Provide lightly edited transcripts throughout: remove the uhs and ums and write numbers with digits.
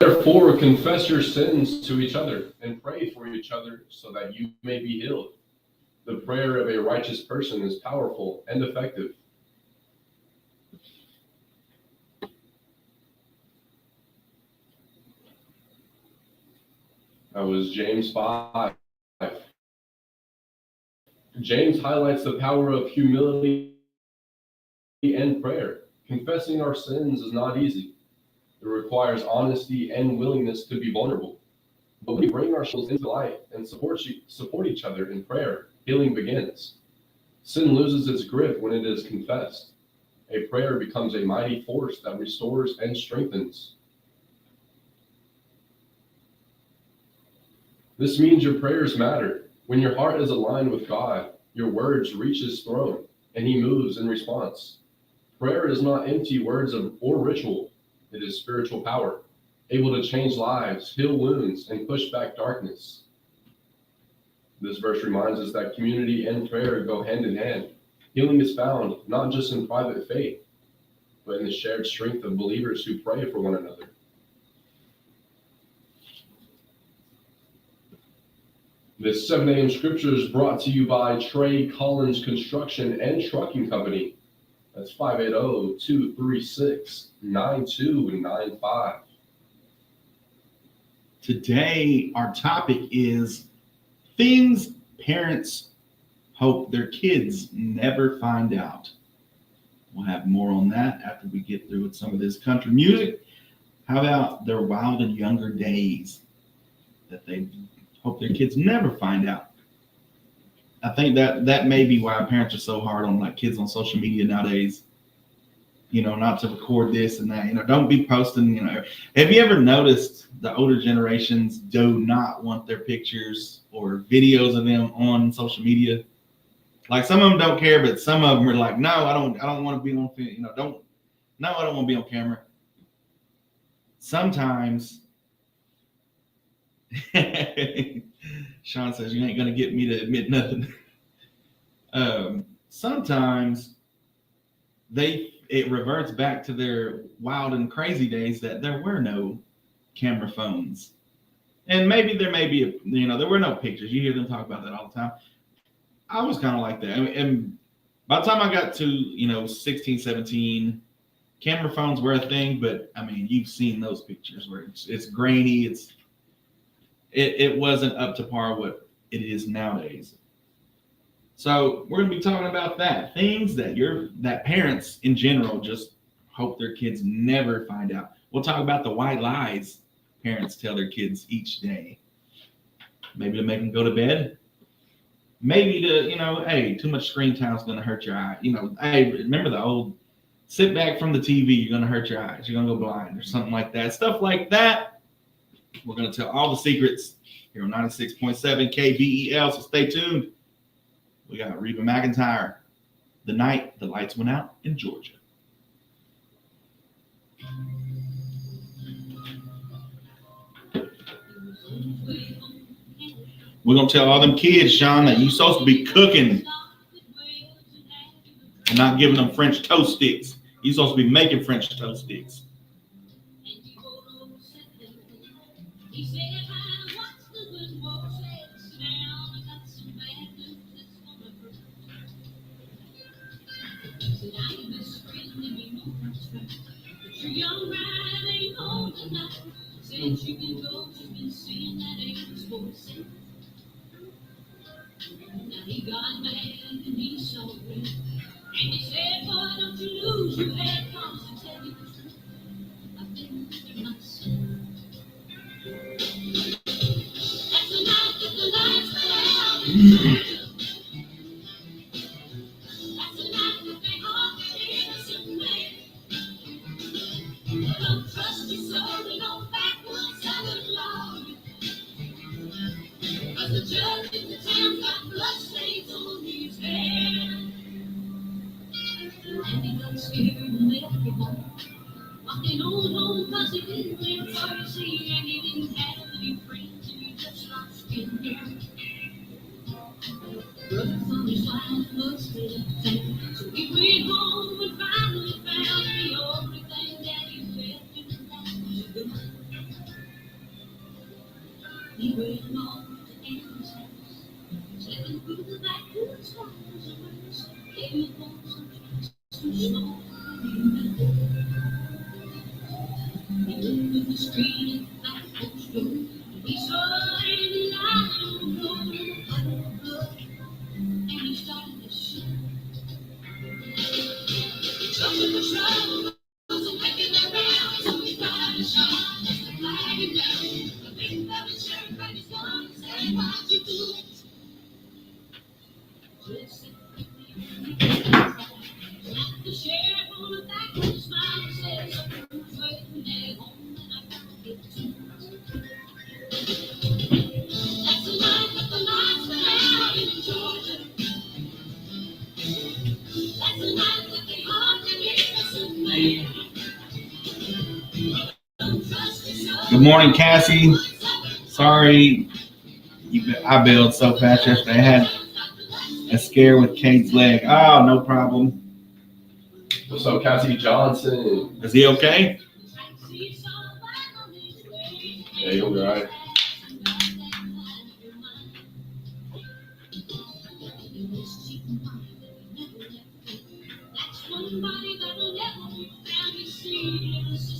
Therefore, confess your sins to each other and pray for each other so that you may be healed. The prayer of a righteous person is powerful and effective. That was James 5. James highlights the power of humility and prayer. Confessing our sins is not easy. It requires honesty and willingness to be vulnerable. But when we bring our souls into light and support each other in prayer, healing begins. Sin loses its grip when it is confessed. A prayer becomes a mighty force that restores and strengthens. This means your prayers matter. When your heart is aligned with God, your words reach his throne, and he moves in response. Prayer is not empty words or ritual. It is spiritual power, able to change lives, heal wounds, and push back darkness. This verse reminds us that community and prayer go hand in hand. Healing is found not just in private faith, but in the shared strength of believers who pray for one another. This 7 a.m. scripture is brought to you by Trey Collins Construction and Trucking Company. That's 580-236-9295. Today, our topic is things parents hope their kids never find out. We'll have more on that after we get through with some of this country music. How about their wild and younger days that they hope their kids never find out? I think that may be why parents are so hard on like kids on social media nowadays. You know, not to record this and that. You know, don't be posting. You know, have you ever noticed the older generations do not want their pictures or videos of them on social media? Like some of them don't care, but some of them are like, no, I don't want to be on. You know, I don't want to be on camera. Sometimes. Sean says you ain't gonna get me to admit nothing. Sometimes it reverts back to their wild and crazy days that there were no camera phones, and maybe there may be there were no pictures. You hear them talk about that all the time. I was kind of like that, and by the time I got to 16, 17, camera phones were a thing. But I mean, you've seen those pictures where it's grainy. It wasn't up to par what it is nowadays. So we're going to be talking about that. Things that parents in general just hope their kids never find out. We'll talk about the white lies parents tell their kids each day. Maybe to make them go to bed. Maybe to, hey, too much screen time is going to hurt your eye. Hey, remember the old sit back from the TV, you're going to hurt your eyes. You're going to go blind or something like that. Stuff like that. We're going to tell all the secrets here on 96.7 KBEL, so stay tuned. We got Reba McEntire, The Night the Lights Went Out in Georgia. We're going to tell all them kids, Sean, that you're supposed to be cooking and not giving them French toast sticks. You're supposed to be making French toast sticks. He got mad and he saw red. And he said, boy, don't you lose your head, cause to tell you the truth, I've been through my sin. That's the night that the lights went out in Georgia. That's the night that they hung an innocent man. Don't trust your soul and no backwoods southern law. Cause the judge in the town got bloodstains on his hand. And he got scared and left me home. Walking on home cause he didn't live far to see. And he didn't have any friends and he just lost in there. Brother from his wife must be a thing. So he went home and finally found the only thing that he left in the life was a gun. We ran off to Anna's house, slipping through the back good stars. Came upon some snow. He looked through the street at the back porch door, and he saw Andy lying on the floor in a puddle of blood, and he started to shake. Something was wrong, wasn't making around, so he started to shout, just to flag him down. The big fella shirt back his gun and said, "Why'd you do it?" Just said, the sheriff on the back with a smile and said, "Something's waiting at home, and I gotta get to it." That's the night that the lights went out in Georgia. That's the night that they hung the innocent man. Don't trust yourself. Good morning, Cassie. Sorry, I bailed so fast yesterday. I had a scare with Kate's leg. Oh, no problem. What's up, Cassie Johnson? Is he okay? Yeah, you'll be all right.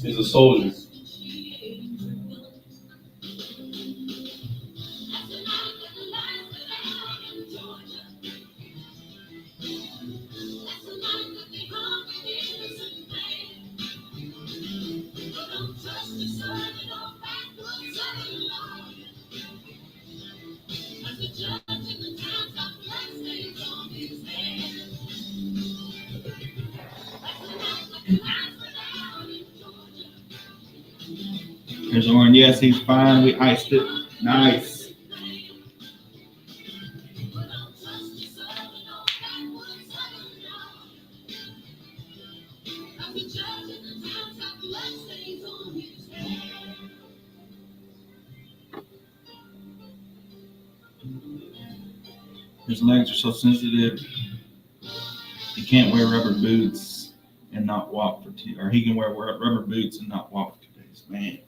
He's a soldier. There's Oran. Yes, he's fine. We iced it. Nice. His legs are so sensitive. He can't wear rubber boots and not walk for 2, or he can wear rubber boots and not walk for 2 days. Man.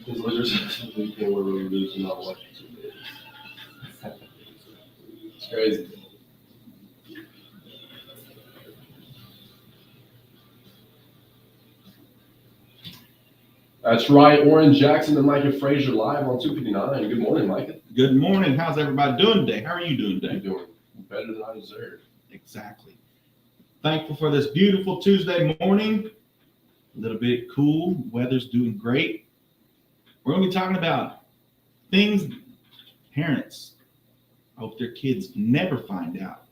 His letters he can't wear rubber boots and not watch it. It's crazy. That's right, Oran Jackson and Micah Frazier live on 259. Good morning, Micah. Good morning. How's everybody doing today? How are you doing You're today? doing better than I deserve. Exactly. Thankful for this beautiful Tuesday morning. A little bit cool. Weather's doing great. We're going to be talking about things parents hope their kids never find out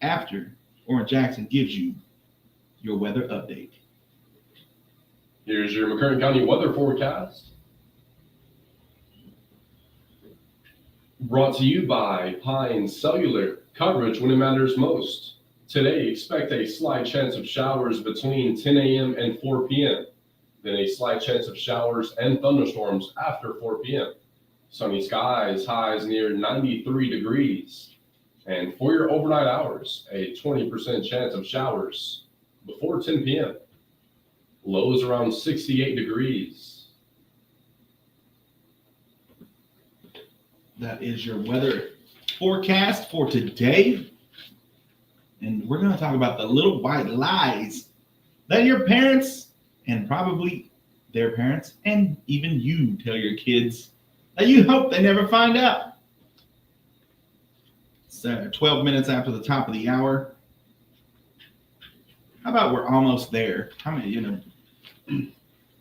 after Oran Jackson gives you your weather update. Here's your McCurtain County weather forecast. Brought to you by Pine Cellular, coverage when it matters most. Today, expect a slight chance of showers between 10 a.m. and 4 p.m. Then a slight chance of showers and thunderstorms after 4 p.m. Sunny skies, highs near 93 degrees. And for your overnight hours, a 20% chance of showers before 10 p.m. Lows around 68 degrees. That is your weather forecast for today. And we're going to talk about the little white lies that your parents and probably their parents and even you tell your kids that you hope they never find out. It's 12 minutes after the top of the hour. How about we're almost there? How many,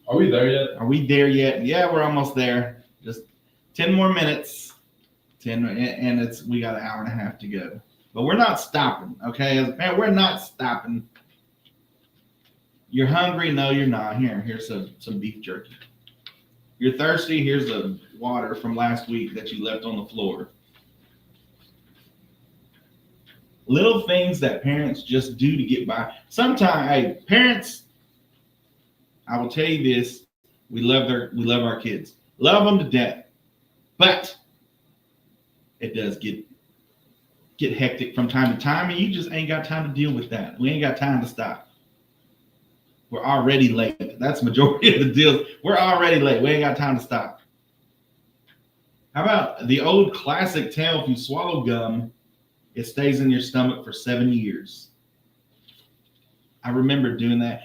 Are we there yet? are we there yet? Yeah, we're almost there. Just 10 more minutes. 10, and we got an hour and a half to go. But we're not stopping, okay? Man, we're not stopping. You're hungry? No, you're not. Here's some beef jerky. You're thirsty? Here's the water from last week that you left on the floor. Little things that parents just do to get by. Sometimes, hey, parents, I will tell you this: we love our kids, love them to death. But it does get hectic from time to time, and you just ain't got time to deal with that. We ain't got time to stop. We're already late. That's the majority of the deals. We're already late. We ain't got time to stop. How about the old classic tale? If you swallow gum, it stays in your stomach for 7 years. I remember doing that.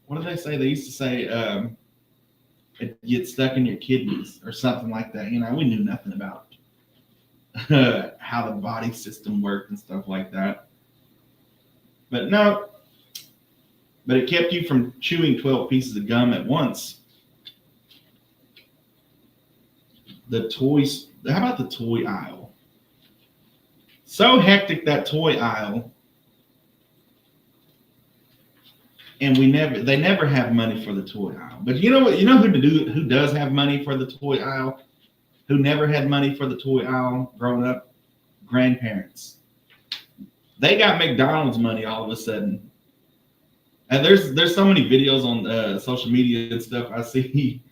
What did they say? They used to say it gets stuck in your kidneys or something like that. We knew nothing about how the body system worked and stuff like that. But it kept you from chewing 12 pieces of gum at once. The toys, how about the toy aisle? So hectic, that toy aisle. And they never have money for the toy aisle. But you know what? You know who does have money for the toy aisle? Who never had money for the toy aisle growing up? Grandparents. They got McDonald's money all of a sudden. And there's so many videos on social media and stuff I see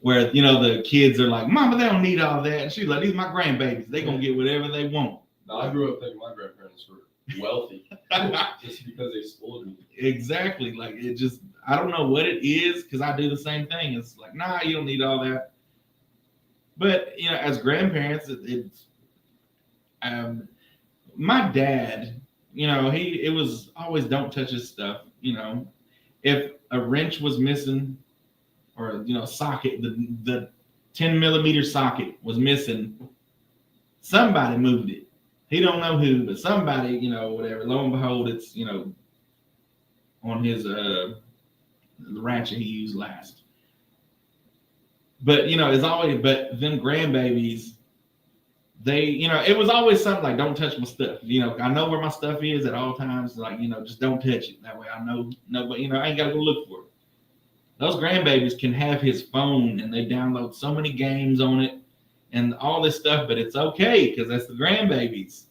where the kids are like, "Mama, they don't need all that." And she's like, "These are my grandbabies. They gonna get whatever they want." Now, I grew up thinking my grandparents were wealthy just because they spoiled me. Exactly. Like it just, I don't know what it is, because I do the same thing. It's like, nah, you don't need all that. But as grandparents, it's my dad. It was always don't touch his stuff. If a wrench was missing, or socket, the 10mm socket was missing, somebody moved it. He don't know who, but somebody, whatever. Lo and behold, it's on his the ratchet he used last. But it's always, but them grandbabies, they it was always something like, don't touch my stuff. I know where my stuff is at all times. Like just don't touch it. That way I know. But I ain't gotta go look for it. Those grandbabies can have his phone and they download so many games on it and all this stuff, but it's okay because that's the grandbabies.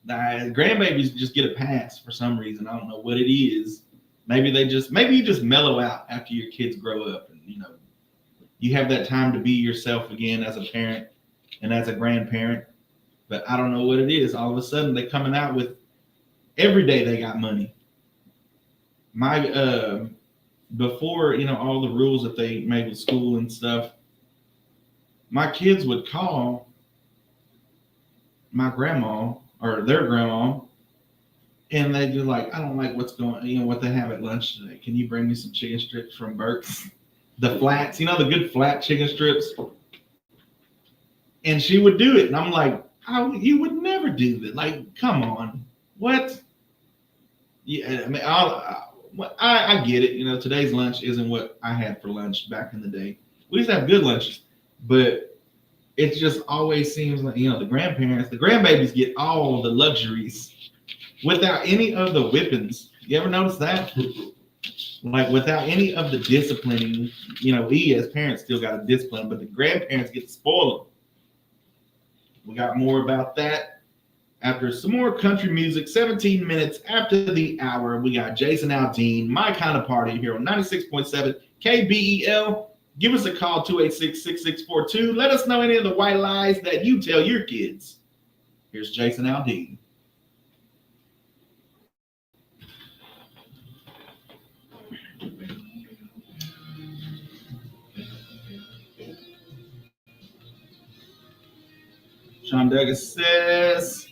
The grandbabies just get a pass for some reason. I don't know what it is. Maybe you just mellow out after your kids grow up, and you have that time to be yourself again as a parent and as a grandparent. But I don't know what it is. All of a sudden they're coming out with every day they got money. Before all the rules that they made with school and stuff, my kids would call my grandma or their grandma, and they'd be like, "I don't like what's going, what they have at lunch today. Can you bring me some chicken strips from Burke's? The flats, the good flat chicken strips." And she would do it, and I'm like, "You would never do that. Like, come on, what?" Yeah, I mean, I get it. Today's lunch isn't what I had for lunch back in the day. We used to have good lunches, but it just always seems like, the grandbabies get all the luxuries without any of the whippings. You ever notice that? Like without any of the disciplining, we as parents still got to discipline, but the grandparents get to spoil them. We got more about that after some more country music. 17 minutes after the hour, we got Jason Aldean, My Kind of Party, here on 96.7 KBEL. Give us a call, 286-6642. Let us know any of the white lies that you tell your kids. Here's Jason Aldean. Sean Douglas says,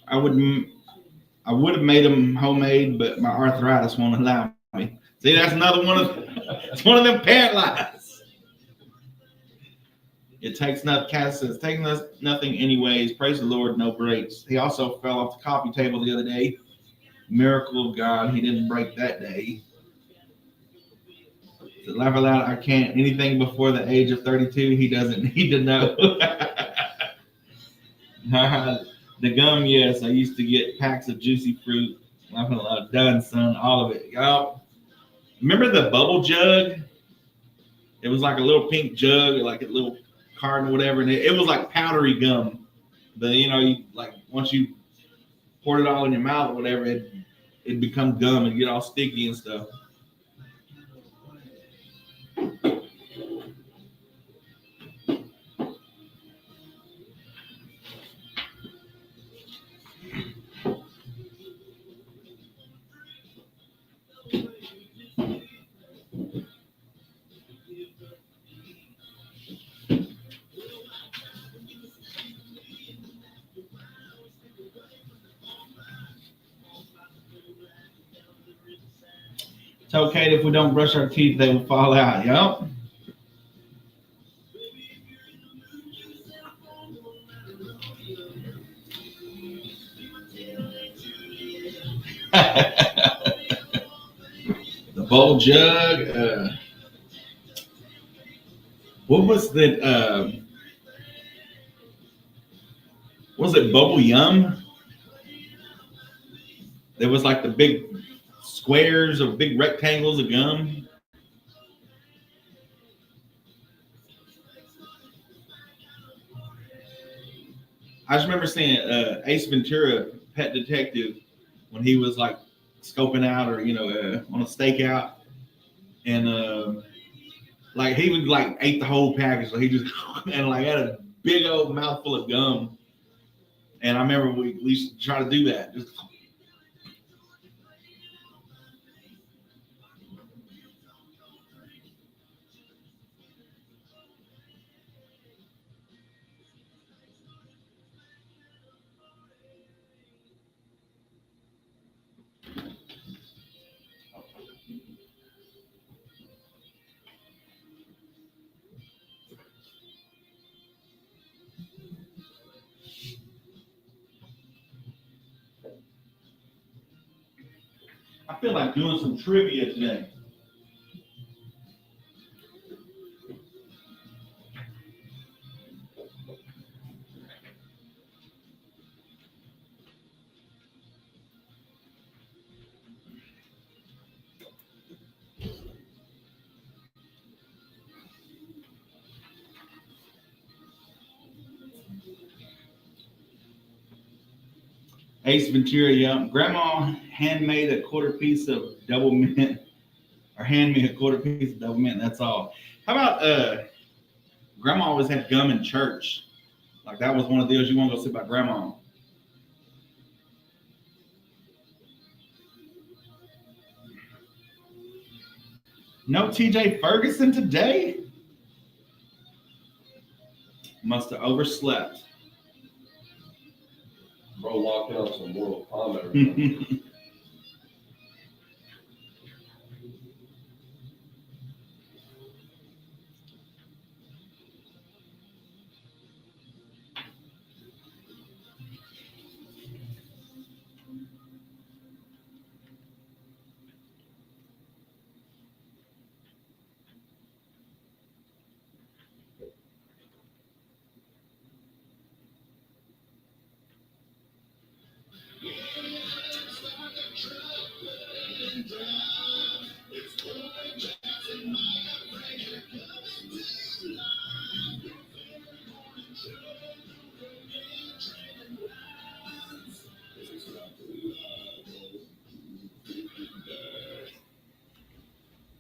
I would have made them homemade, but my arthritis won't allow me. See, that's another one of them parent lies. It takes nothing. Cass says, taking us nothing anyways. Praise the Lord, no breaks. He also fell off the coffee table the other day. Miracle of God, he didn't break that day. So laugh aloud, I can't. Anything before the age of 32, he doesn't need to know. The gum, yes. I used to get packs of juicy fruit. Laughing aloud, done, son. All of it. Y'all, remember the bubble jug? It was like a little pink jug, like a little carton or whatever, and it was like powdery gum. But you like once you poured it all in your mouth or whatever, it'd become gum and get all sticky and stuff. Tell Kate if we don't brush our teeth, they will fall out. Yup. The bowl jug. What was that? Was it Bubble Yum? There was like the big squares or big rectangles of gum. I just remember seeing Ace Ventura, Pet Detective, when he was like scoping out or on a stakeout, and like he would like ate the whole package. So he just and like had a big old mouthful of gum. And I remember we used to try to do that. Just I feel like doing some trivia today. Ace Ventura, yeah. Grandma handmade a quarter piece of double mint, or hand me a quarter piece of double mint. That's all. How about Grandma always had gum in church? Like that was one of the deals you want to go sit by Grandma. No TJ Ferguson today? Must have overslept. Bro locked in on some Mortal Kombat.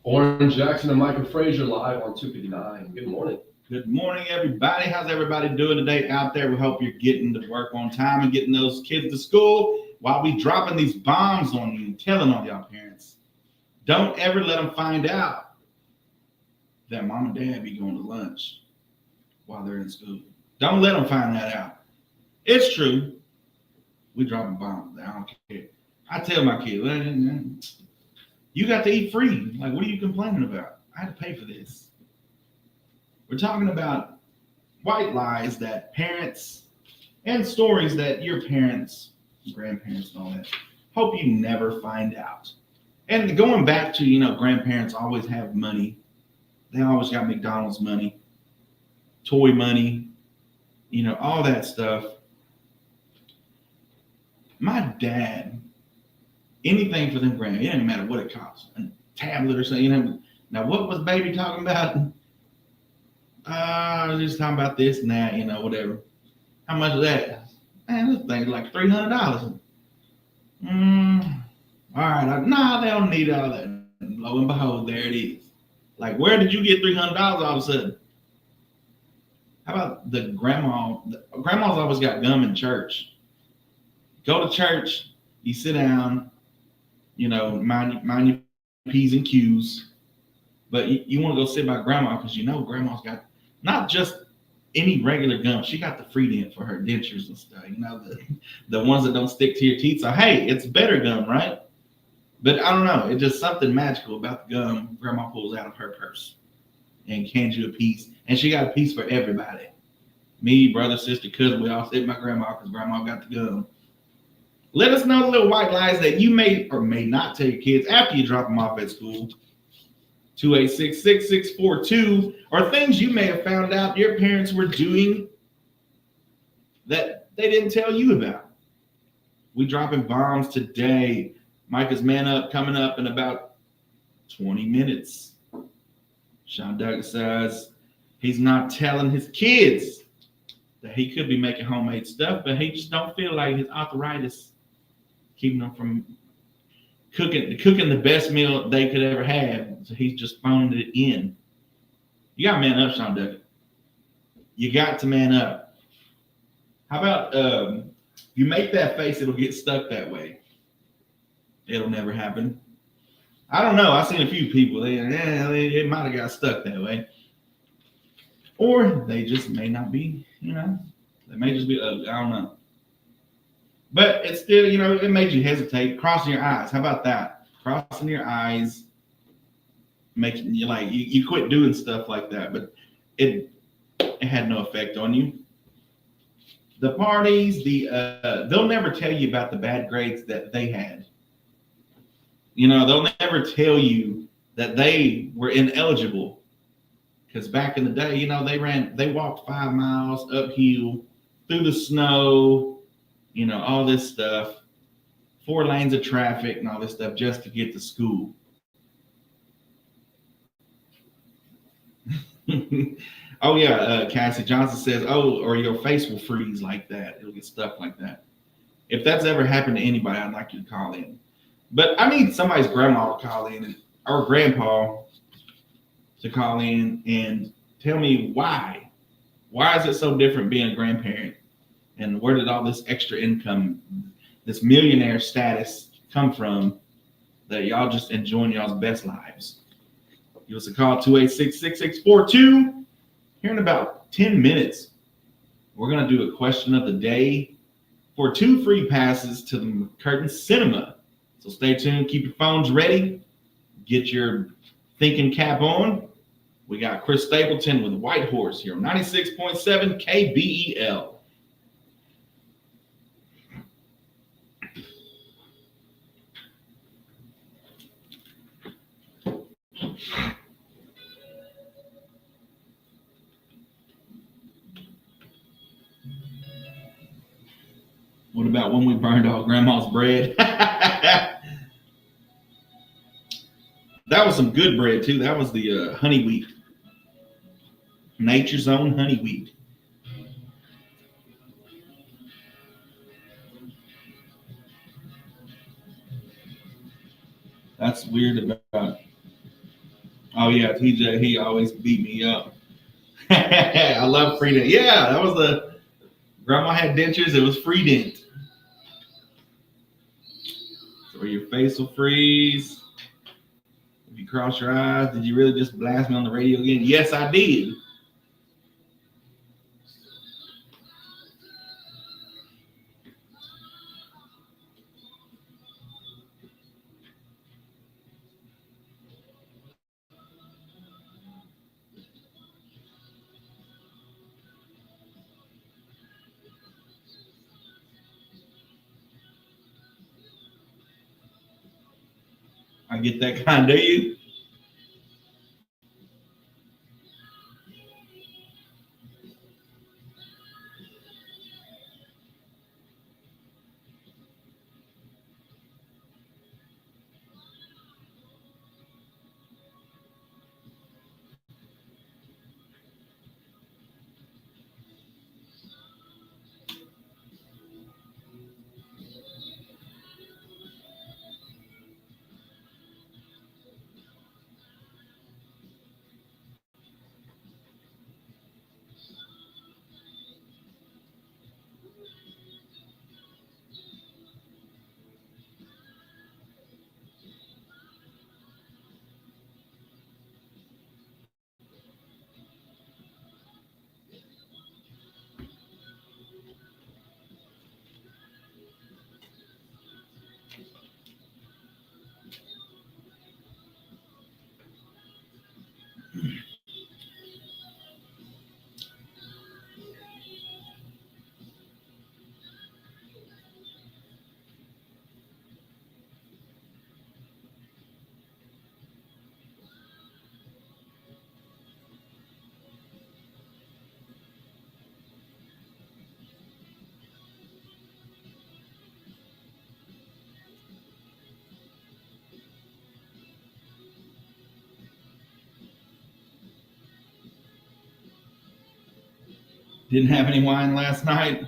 Oran Jackson and Micah Frazier live on 259. Good morning. Good morning, everybody. How's everybody doing today out there? We hope you're getting to work on time and getting those kids to school while we dropping these bombs on you and telling on y'all parents. Don't ever let them find out that mom and dad be going to lunch while they're in school. Don't let them find that out. It's true. We dropping bombs. I don't care. I tell my kids, you got to eat free. Like, what are you complaining about? I had to pay for this. We're talking about white lies that parents and stories that your parents, grandparents, and all that hope you never find out. And going back to, grandparents always have money. They always got McDonald's money, toy money, all that stuff. My dad, anything for them grand, it didn't matter what it costs. A tablet or something. Now, what was baby talking about? Just talking about this and that, whatever. How much is that? Man, this thing's like $300. All right. Nah, they don't need all that. Lo and behold, there it is. Like, where did you get $300 all of a sudden? How about the grandma? Grandma's always got gum in church. Go to church, you sit down, mind your P's and Q's. But you want to go sit by grandma because grandma's got not just any regular gum. She got the free dent for her dentures and stuff. The ones that don't stick to your teeth. So, hey, it's better gum, right? But I don't know. It's just something magical about the gum Grandma pulls out of her purse and hands you a piece. And she got a piece for everybody. Me, brother, sister, cousin, we all sit with my grandma because Grandma got the gum. Let us know the little white lies that you may or may not tell your kids after you drop them off at school. 286-6642, or things you may have found out your parents were doing that they didn't tell you about. We dropping bombs today. Micah's Man Up coming up in about 20 minutes. Sean Douglas says he's not telling his kids that he could be making homemade stuff, but he just don't feel like his arthritis keeping them from cooking the best meal they could ever have. So he's just phoning it in. You got to man up, Sean Douglas. You got to man up. How about you make that face, it'll get stuck that way. It'll never happen. I don't know. I've seen a few people. It might have got stuck that way. Or they just may not be, They may just be ugly. I don't know. But it's still, it made you hesitate. Crossing your eyes. How about that? Crossing your eyes, making you you quit doing stuff like that. But it had no effect on you. The parties, they'll never tell you about the bad grades that they had. They'll never tell you that they were ineligible. Because back in the day, they walked 5 miles uphill through the snow, all this stuff, 4 lanes of traffic and all this stuff just to get to school. Oh yeah, Cassie Johnson says, or your face will freeze like that. It'll get stuck like that. If that's ever happened to anybody, I'd like you to call in. But I need somebody's grandma to call in, or grandpa to call in and tell me why. Why is it so different being a grandparent? And where did all this extra income, this millionaire status come from that y'all just enjoying y'all's best lives? Give us a call, 286-6642. Here in about 10 minutes, we're going to do a question of the day for 2 free passes to the Curtain Cinema. So stay tuned. Keep your phones ready. Get your thinking cap on. We got Chris Stapleton with White Horse here on 96.7 KBEL. What about when we burned all Grandma's bread? That was some good bread, too. That was the honey wheat. Nature's own honey wheat. That's weird about. Oh, yeah, TJ, he always beat me up. I love free dent. Yeah, that was the. Grandma had dentures. It was free dent. So your face will freeze. If you cross your eyes, did you really just blast me on the radio again? Yes, I did. I get that kind, do you? Didn't have any wine last night.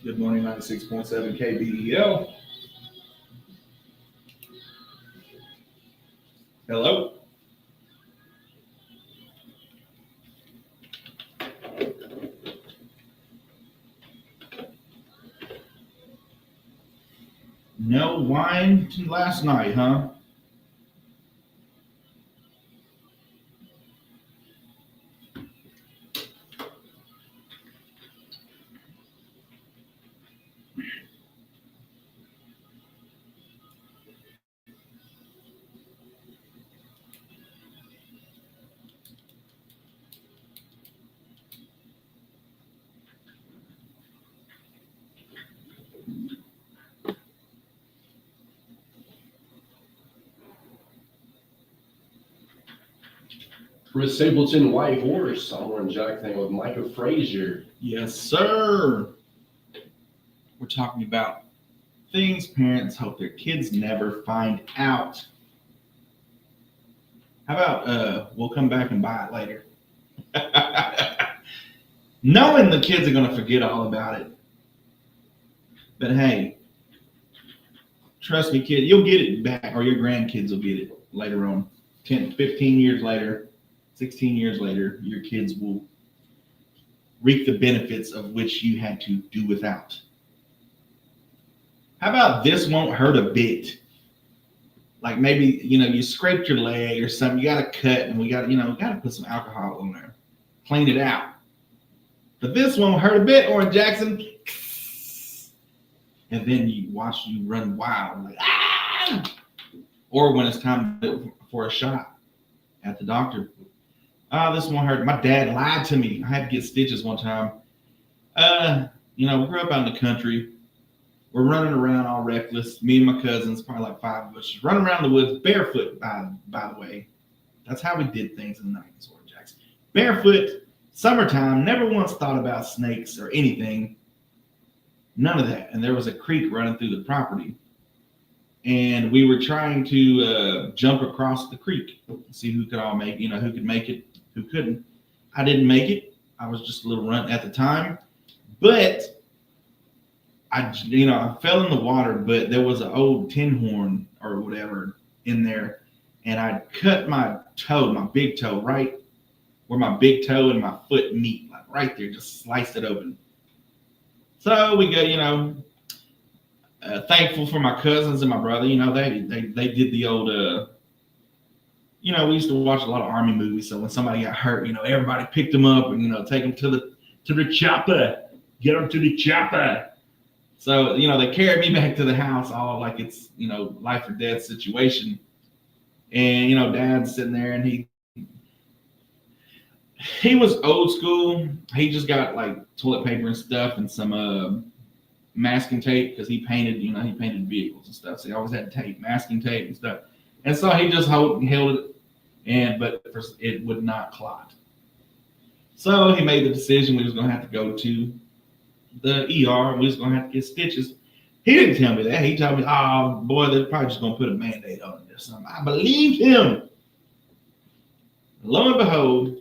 Good morning, 96.7 KBEL. Hello. No wine last night, huh? Chris Stapleton, White Horse. I'm Oran Jack thing with Micah Frazier. Yes, sir. We're talking about things parents hope their kids never find out. How about we'll come back and buy it later? Knowing the kids are going to forget all about it. But hey, trust me, kid, you'll get it back, or your grandkids will get it later on. 10, 15 years later, 16 years later, your kids will reap the benefits of which you had to do without. How about this won't hurt a bit? Like maybe, you scraped your leg or something, you got to cut, and we got to put some alcohol on there. Clean it out. But this won't hurt a bit, Oran Jackson. And then you watch you run wild, like, ah! Or when it's time for a shot at the doctor. This won't hurt. My dad lied to me. I had to get stitches one time. We grew up out in the country. We're running around all reckless. Me and my cousins, probably like 5 of us, running around the woods barefoot, by the way. That's how we did things in the 90s, Oran Jackson. Barefoot, summertime, never once thought about snakes or anything. None of that. And there was a creek running through the property. And we were trying to jump across the creek, see who could who could make it, who couldn't. I didn't make it. I was just a little runt at the time. But I fell in the water, but there was an old tin horn or whatever in there. And I cut my toe, my big toe, right where my big toe and my foot meet, like right there, just sliced it open. So we go, thankful for my cousins and my brother. They did the old, we used to watch a lot of Army movies. So when somebody got hurt, everybody picked them up and, take them to the chopper, get them to the chopper. So, they carried me back to the house all like it's, life or death situation. And, Dad's sitting there and he was old school. He just got like toilet paper and stuff and some masking tape because he painted, he painted vehicles and stuff. So he always had tape, masking tape and stuff. And so he just held it, but it would not clot. So he made the decision we was going to have to go to the ER. We was going to have to get stitches. He didn't tell me that. He told me, oh, boy, they're probably just going to put a Band-Aid on it or something. I believed him. Lo and behold,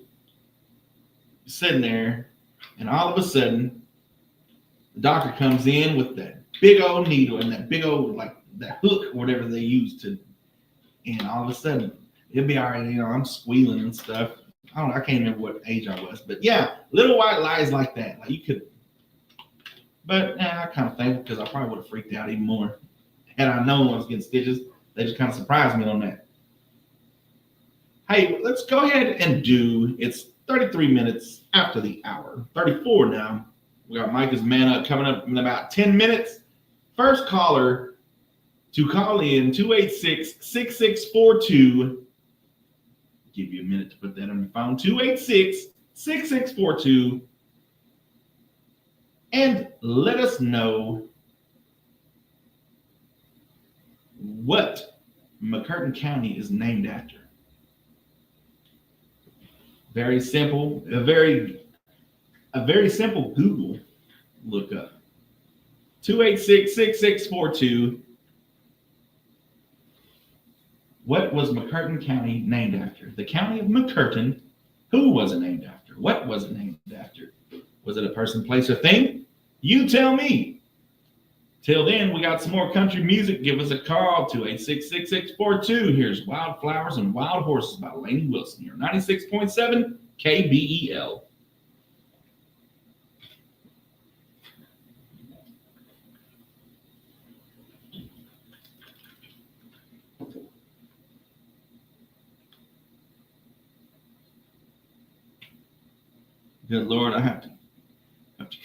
sitting there, and all of a sudden, the doctor comes in with that big old needle and that big old, like, that hook or whatever they use to, and all of a sudden, it'll be all right. I'm squealing and stuff. I can't remember what age I was, but yeah, little white lies like that. Like you could, but I kind of think because I probably would have freaked out even more had I known I was getting stitches. They just kind of surprised me on that. Hey, let's go ahead and it's 33 minutes after the hour, 34 now. We got Micah's Man Up coming up in about 10 minutes. First caller to call in, 286-6642. Give you a minute to put that on your phone, 286-6642. And let us know what McCurtain County is named after. Very simple. A very simple Google look up. 286-6642. What was McCurtain County named after? The county of McCurtain. Who was it named after? What was it named after? Was it a person, place, or thing? You tell me. Till then, we got some more country music. Give us a call, 286-6642. Here's Wildflowers and Wild Horses by Lainey Wilson here, 96.7 KBEL. Good Lord, I have to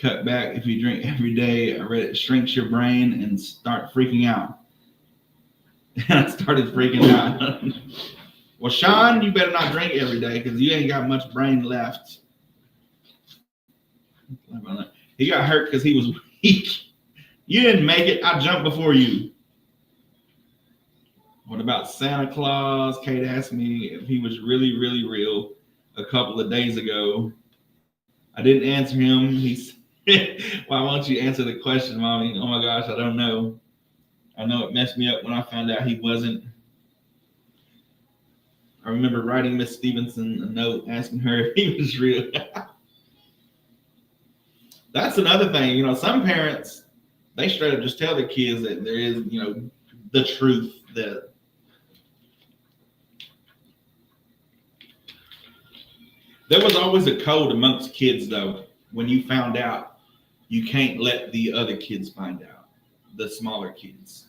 cut back. If you drink every day, I read it shrinks your brain and start freaking out. I started freaking out. Well, Sean, you better not drink every day because you ain't got much brain left. He got hurt because he was weak. You didn't make it. I jumped before you. What about Santa Claus? Kate asked me if he was really, really real a couple of days ago. I didn't answer him. He's, why won't you answer the question, Mommy? Oh my gosh, I don't know. I know it messed me up when I found out he wasn't. I remember writing Miss Stevenson a note asking her if he was real. That's another thing. You know, some parents, they straight up just tell their kids that there is, you know, the truth that there was always a code amongst kids, though, when you found out you can't let the other kids find out, the smaller kids.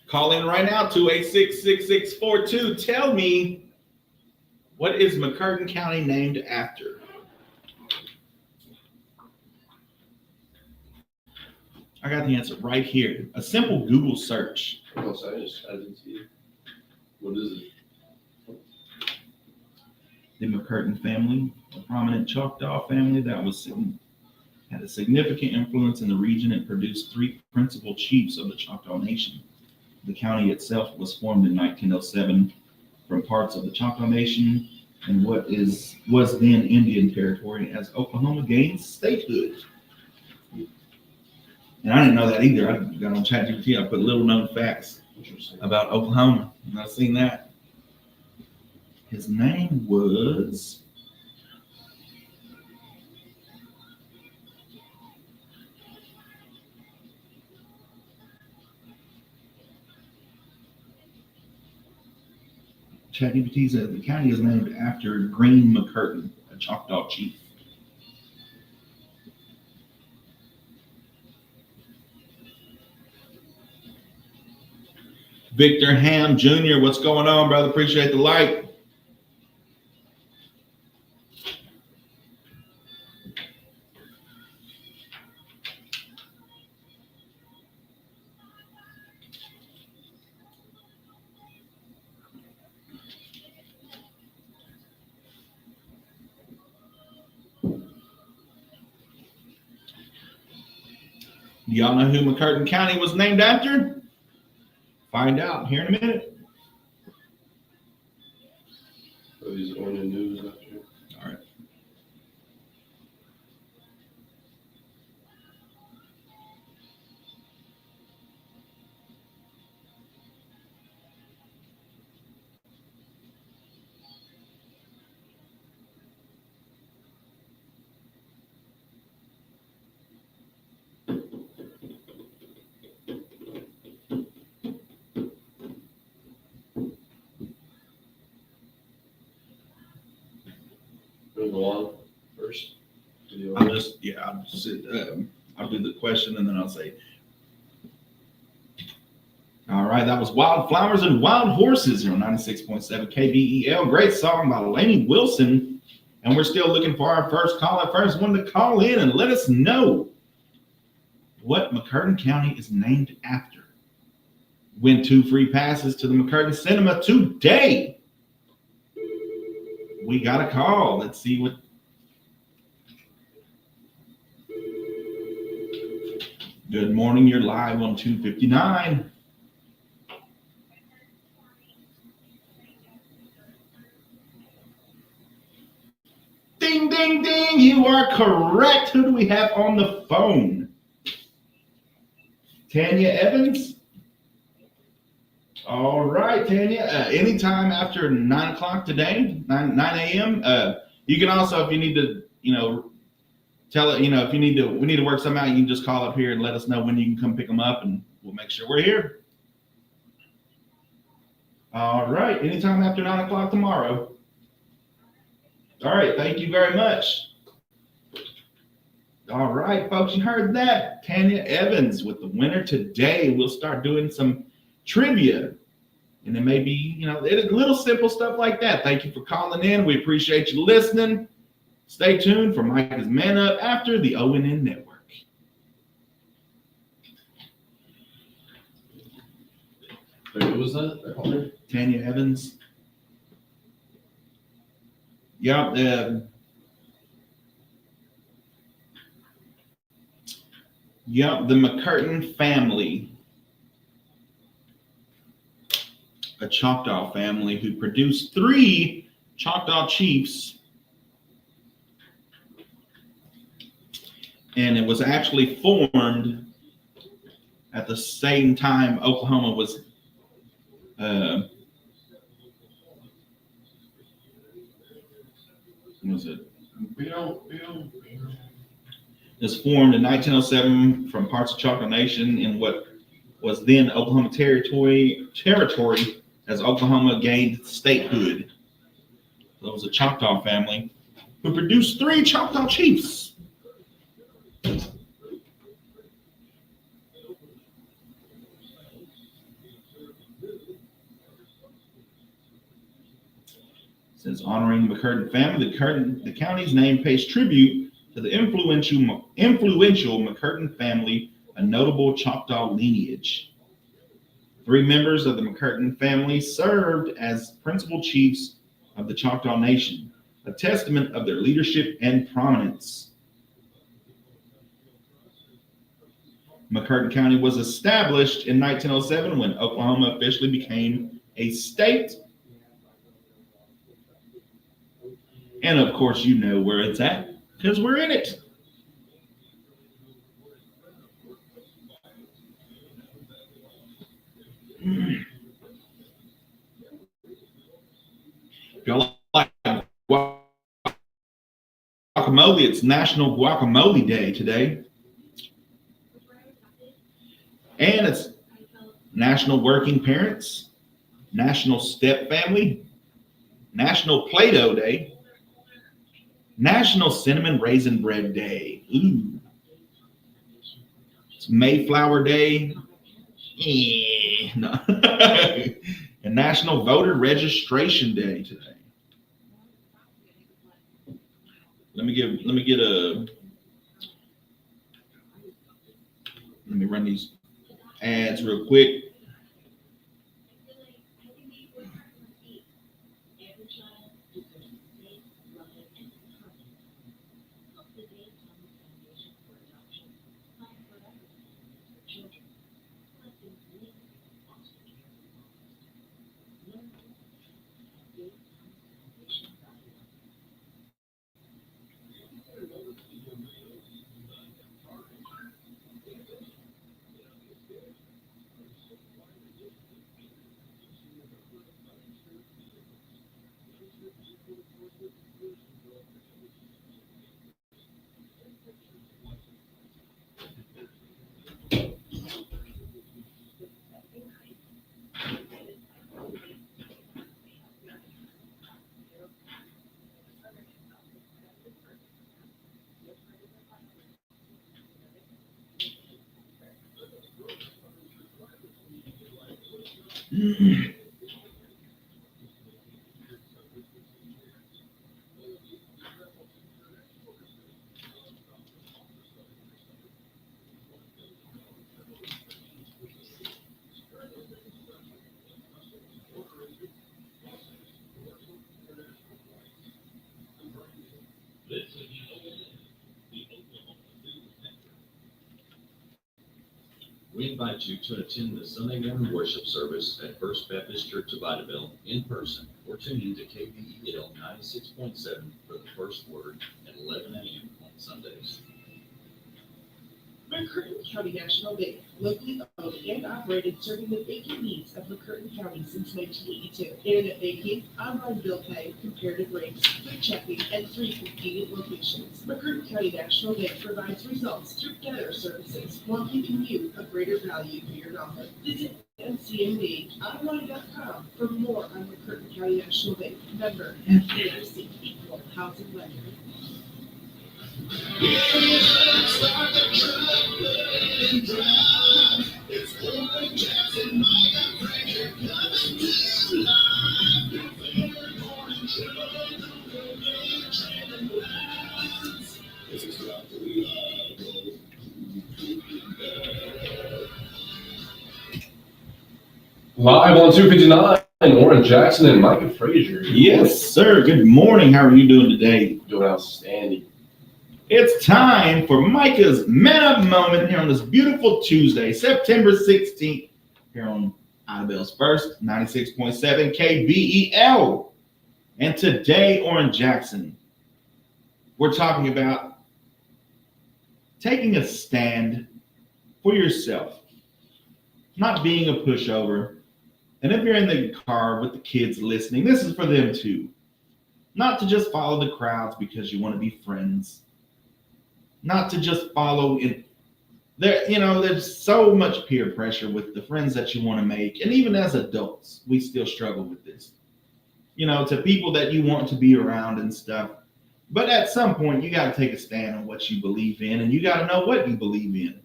Call in right now, 286-6642. Tell me, what is McCurtain County named after? I got the answer right here. A simple Google search. I just added to you. What is it? The McCurtain family, a prominent Choctaw family that had a significant influence in the region and produced three principal chiefs of the Choctaw Nation. The county itself was formed in 1907 from parts of the Choctaw Nation and what was then Indian Territory as Oklahoma gained statehood. And I didn't know that either. I got on ChatGPT. I put little known facts about Oklahoma, and I've seen that. His name was ChatGPT says the county is named after Green McCurtain, a Choctaw chief. Victor Ham Jr., what's going on, brother? Appreciate the like. Do y'all know who McCurtain County was named after? Find out here in a minute. So these are on the news after. All right. Go on first. I'll just I'll do the question and then I'll say. All right, that was Wildflowers and Wild Horses here on 96.7 KBEL. Great song by Lainey Wilson. And we're still looking for our first caller, first one to call in and let us know what McCurtain County is named after. Win 2 free passes to the McCurtain Cinema today. We got a call. Let's see what Good morning. You're live on 259. Ding, ding, ding. You are correct. Who do we have on the phone? Tanya Evans? All right, Tanya. Anytime after 9 o'clock today, 9 a.m. You can also, if you need to, tell it, if we need to work something out, you can just call up here and let us know when you can come pick them up, and we'll make sure we're here. All right. Anytime after 9 o'clock tomorrow. All right. Thank you very much. All right, folks, you heard that. Tanya Evans with the winner today. We'll start doing some trivia. And then maybe, little simple stuff like that. Thank you for calling in. We appreciate you listening. Stay tuned for Micah's Man Up after the ONN Network. Wait, who was that? Tanya Evans. Yep. The McCurtain family, a Choctaw family who produced 3 Choctaw chiefs, and it was actually formed at the same time Oklahoma was It was formed in 1907 from parts of Choctaw Nation in what was then Oklahoma territory as Oklahoma gained statehood. So it was a Choctaw family who produced 3 Choctaw chiefs. Since honoring the McCurtain family, the county's name pays tribute to the influential McCurtain family, a notable Choctaw lineage. 3 members of the McCurtain family served as principal chiefs of the Choctaw Nation, a testament of their leadership and prominence. McCurtain County was established in 1907 when Oklahoma officially became a state. And of course, you know where it's at because we're in it. If y'all like guacamole, it's National Guacamole Day today. And it's National Working Parents, National Step Family, National Play-Doh Day, National Cinnamon Raisin Bread Day. Ooh. It's Mayflower Day. No. And National Voter Registration Day today. Let me run these ads real quick. We invite you to attend the Sunday morning worship service at First Baptist Church of Idabel in person, or tune in to KBEL 96.7 for the first word at 11 a.m. on Sundays. McCurtain County National Bank, locally owned and operated, serving the banking needs of McCurtain County since 1982. Internet banking, online bill pay, comparative rates, food checking, and 3 convenient locations. McCurtain County National Bank provides results through better services while giving you a greater value for your dollar. Visit mcmbonline.com for more on McCurtain County National Bank. Member FDIC, equal housing lender. It's Oran Jackson, Micah, Frazier coming to life. Morning show, trending lines. This is not reliable. Live on 259, Oran Jackson and Micah Frazier. Yes, sir. Good morning. How are you doing today? Doing outstanding. It's time for Micah's Man Up Moment here on this beautiful Tuesday, September 16th, here on Idabel's First, 96.7 KBEL. And today, Oran Jackson, we're talking about taking a stand for yourself, not being a pushover. And if you're in the car with the kids listening, this is for them too. Not to just follow the crowds because you want to be friends. Not to just follow in there, there's so much peer pressure with the friends that you want to make. And even as adults, we still struggle with this. To people that you want to be around and stuff. But at some point, you got to take a stand on what you believe in, and you got to know what you believe in.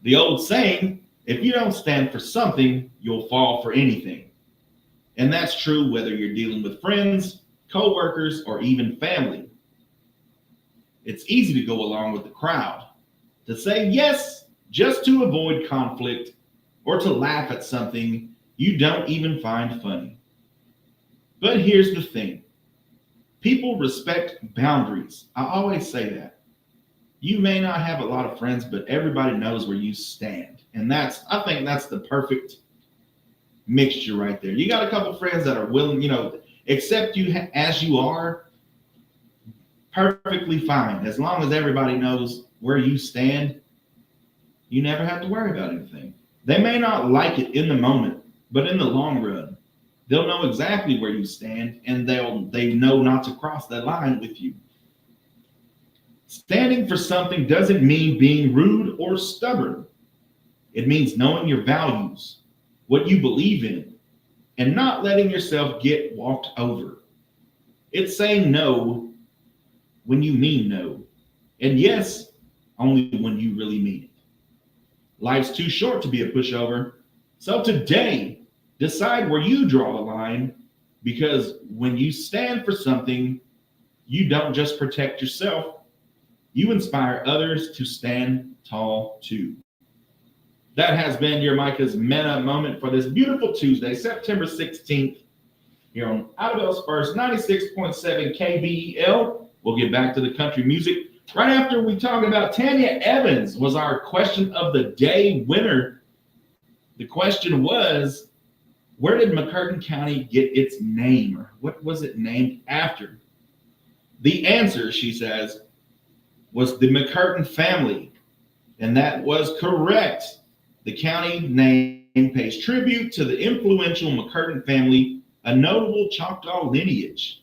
The old saying, if you don't stand for something, you'll fall for anything. And that's true whether you're dealing with friends, co-workers, or even family. It's easy to go along with the crowd, to say yes just to avoid conflict, or to laugh at something you don't even find funny. But here's the thing. People respect boundaries. I always say that. You may not have a lot of friends, but everybody knows where you stand. And I think that's the perfect mixture right there. You got a couple friends that are willing, accept you as you are. Perfectly fine. As long as everybody knows where you stand, you never have to worry about anything. They may not like it in the moment, but in the long run, they'll know exactly where you stand, and they know not to cross that line with you. Standing for something doesn't mean being rude or stubborn. It means knowing your values, what you believe in, and not letting yourself get walked over. It's saying no when you mean no, and yes, only when you really mean it. Life's too short to be a pushover, so today, decide where you draw the line, because when you stand for something, you don't just protect yourself, you inspire others to stand tall too. That has been your Micah's Man Up Moment for this beautiful Tuesday, September 16th, here on Idabel's First, 96.7 KBEL. We'll get back to the country music right after we talk about Tanya Evans was our question of the day winner. The question was, where did McCurtain County get its name? Or what was it named after? The answer, she says, was the McCurtain family. And that was correct. The county name pays tribute to the influential McCurtain family, a notable Choctaw lineage.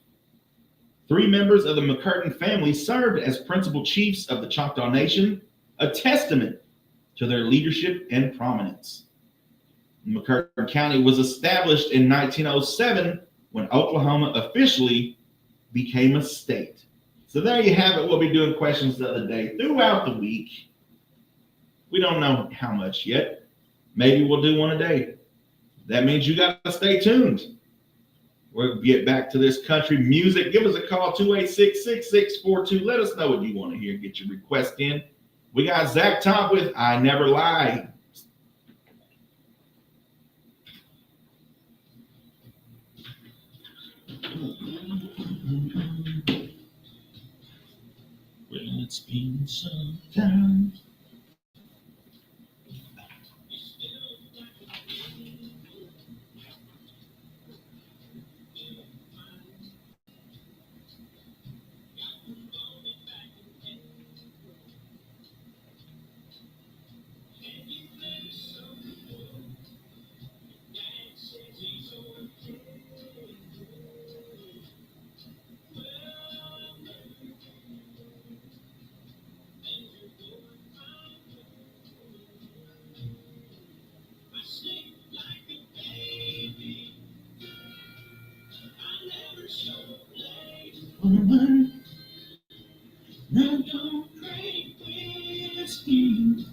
3 members of the McCurtain family served as principal chiefs of the Choctaw Nation, a testament to their leadership and prominence. McCurtain County was established in 1907 when Oklahoma officially became a state. So there you have it. We'll be doing questions the other day throughout the week. We don't know how much yet. Maybe we'll do one a day. That means you got to stay tuned. We'll get back to this country music. Give us a call, 286-6642. Let us know what you want to hear. Get your request in. We got Zach Top with I Never Lie. Well, it's been some time. learn. Now don't drink whiskey.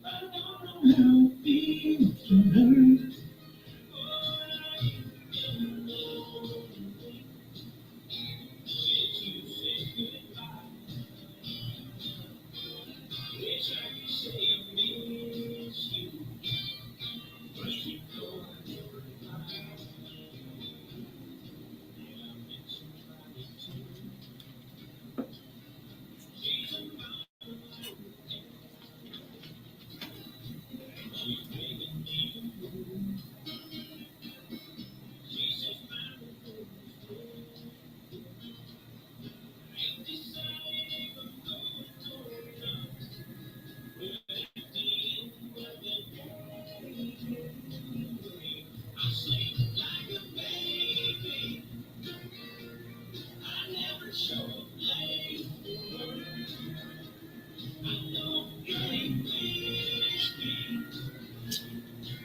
I don't know how it feels to learn.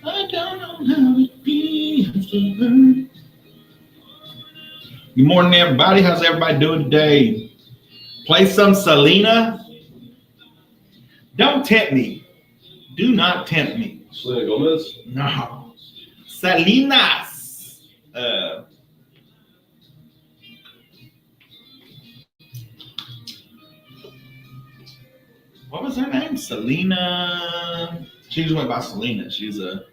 I don't know how it feels to learn. Good morning, everybody. How's everybody doing today? Play some Selena. Don't tempt me. Do not tempt me. Selena Gomez? No. Salinas. What was her name? Selena. She just went by Selena. She's a,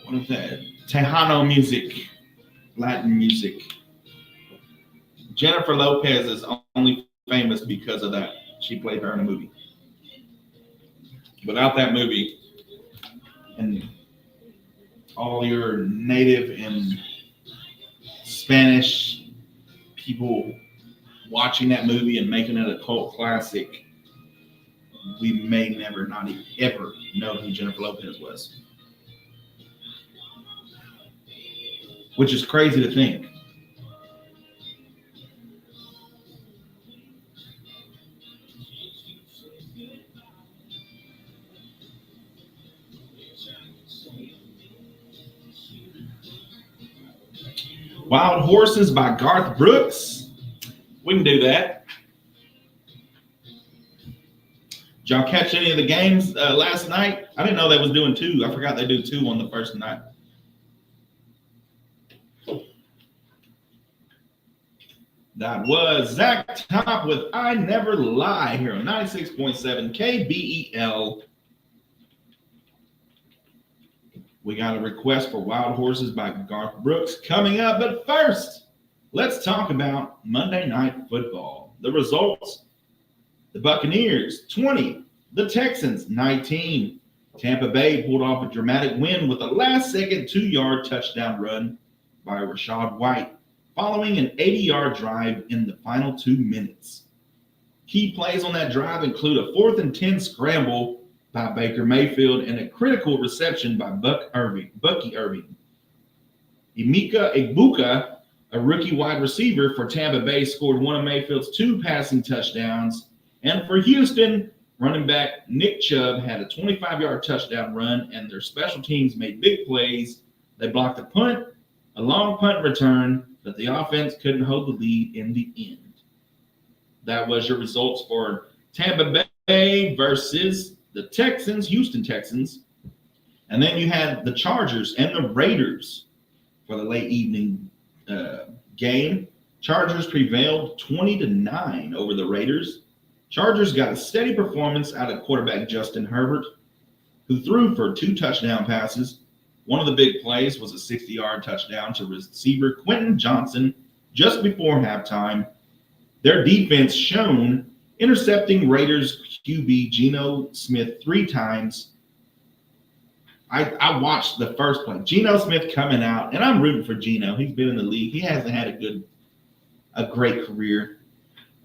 what is that? Tejano music, Latin music. Jennifer Lopez is only famous because of that. She played her in a movie. Without that movie, and all your native and Spanish people watching that movie and making it a cult classic, we may never, not ever, know who Jennifer Lopez was. Which is crazy to think. Wild Horses by Garth Brooks. We can do that. Did y'all catch any of the games last night? I didn't know they was doing two. I forgot they do two on the first night. That was Zach Top with I Never Lie here on 96.7 KBEL. We got a request for Wild Horses by Garth Brooks coming up. But first, let's talk about Monday Night Football. The results: the Buccaneers 20, the Texans 19. Tampa Bay pulled off a dramatic win with a last-second 2-yard touchdown run by Rachaad White, following an 80-yard drive in the final 2 minutes. Key plays on that drive include a 4th and 10 scramble by Baker Mayfield and a critical reception by Bucky Irving. Micah, a rookie wide receiver for Tampa Bay, scored one of Mayfield's 2 passing touchdowns. And for Houston, running back Nick Chubb had a 25-yard touchdown run, and their special teams made big plays. They blocked a punt, a long punt return, but the offense couldn't hold the lead in the end. That was your results for Tampa Bay versus the Texans, Houston Texans. And then you had the Chargers and the Raiders for the late evening game. Chargers prevailed 20-9 over the Raiders. Chargers got a steady performance out of quarterback Justin Herbert, who threw for 2 touchdown passes. One of the big plays was a 60-yard touchdown to receiver Quentin Johnson just before halftime. Their defense shone, intercepting Raiders QB Geno Smith 3 times. I watched the first play. Geno Smith coming out, and I'm rooting for Geno. He's been in the league. He hasn't had a great career.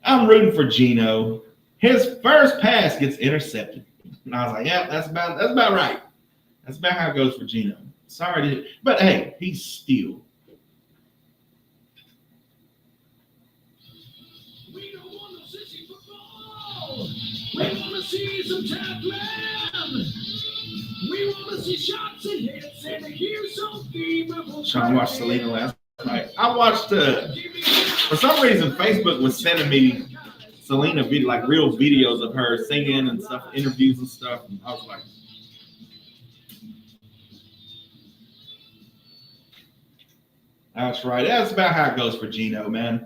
I'm rooting for Geno. His first pass gets intercepted. And I was like, yeah, that's about right. That's about how it goes for Geno. Sorry, but hey, he's still. We don't want no sissy football. We want to see some tackling. We want to see shots and hits and hear some fever. Sean watched Selena last night. I watched for some reason Facebook was sending me Selena video, like real videos of her singing and stuff, interviews and stuff. And I was like, that's right. That's about how it goes for Geno, man.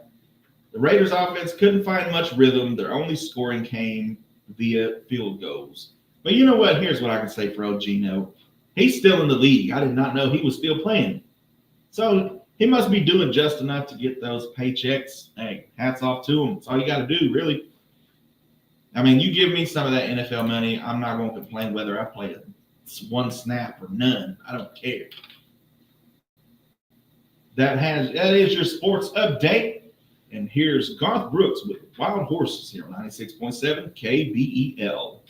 The Raiders offense couldn't find much rhythm. Their only scoring came via field goals. But you know what? Here's what I can say for old Geno. He's still in the league. I did not know he was still playing. So he must be doing just enough to get those paychecks. Hey, hats off to him. That's all you got to do, really. I mean, you give me some of that NFL money, I'm not going to complain whether I play one snap or none. I don't care. That is your sports update. And here's Garth Brooks with Wild Horses here on 96.7 KBEL.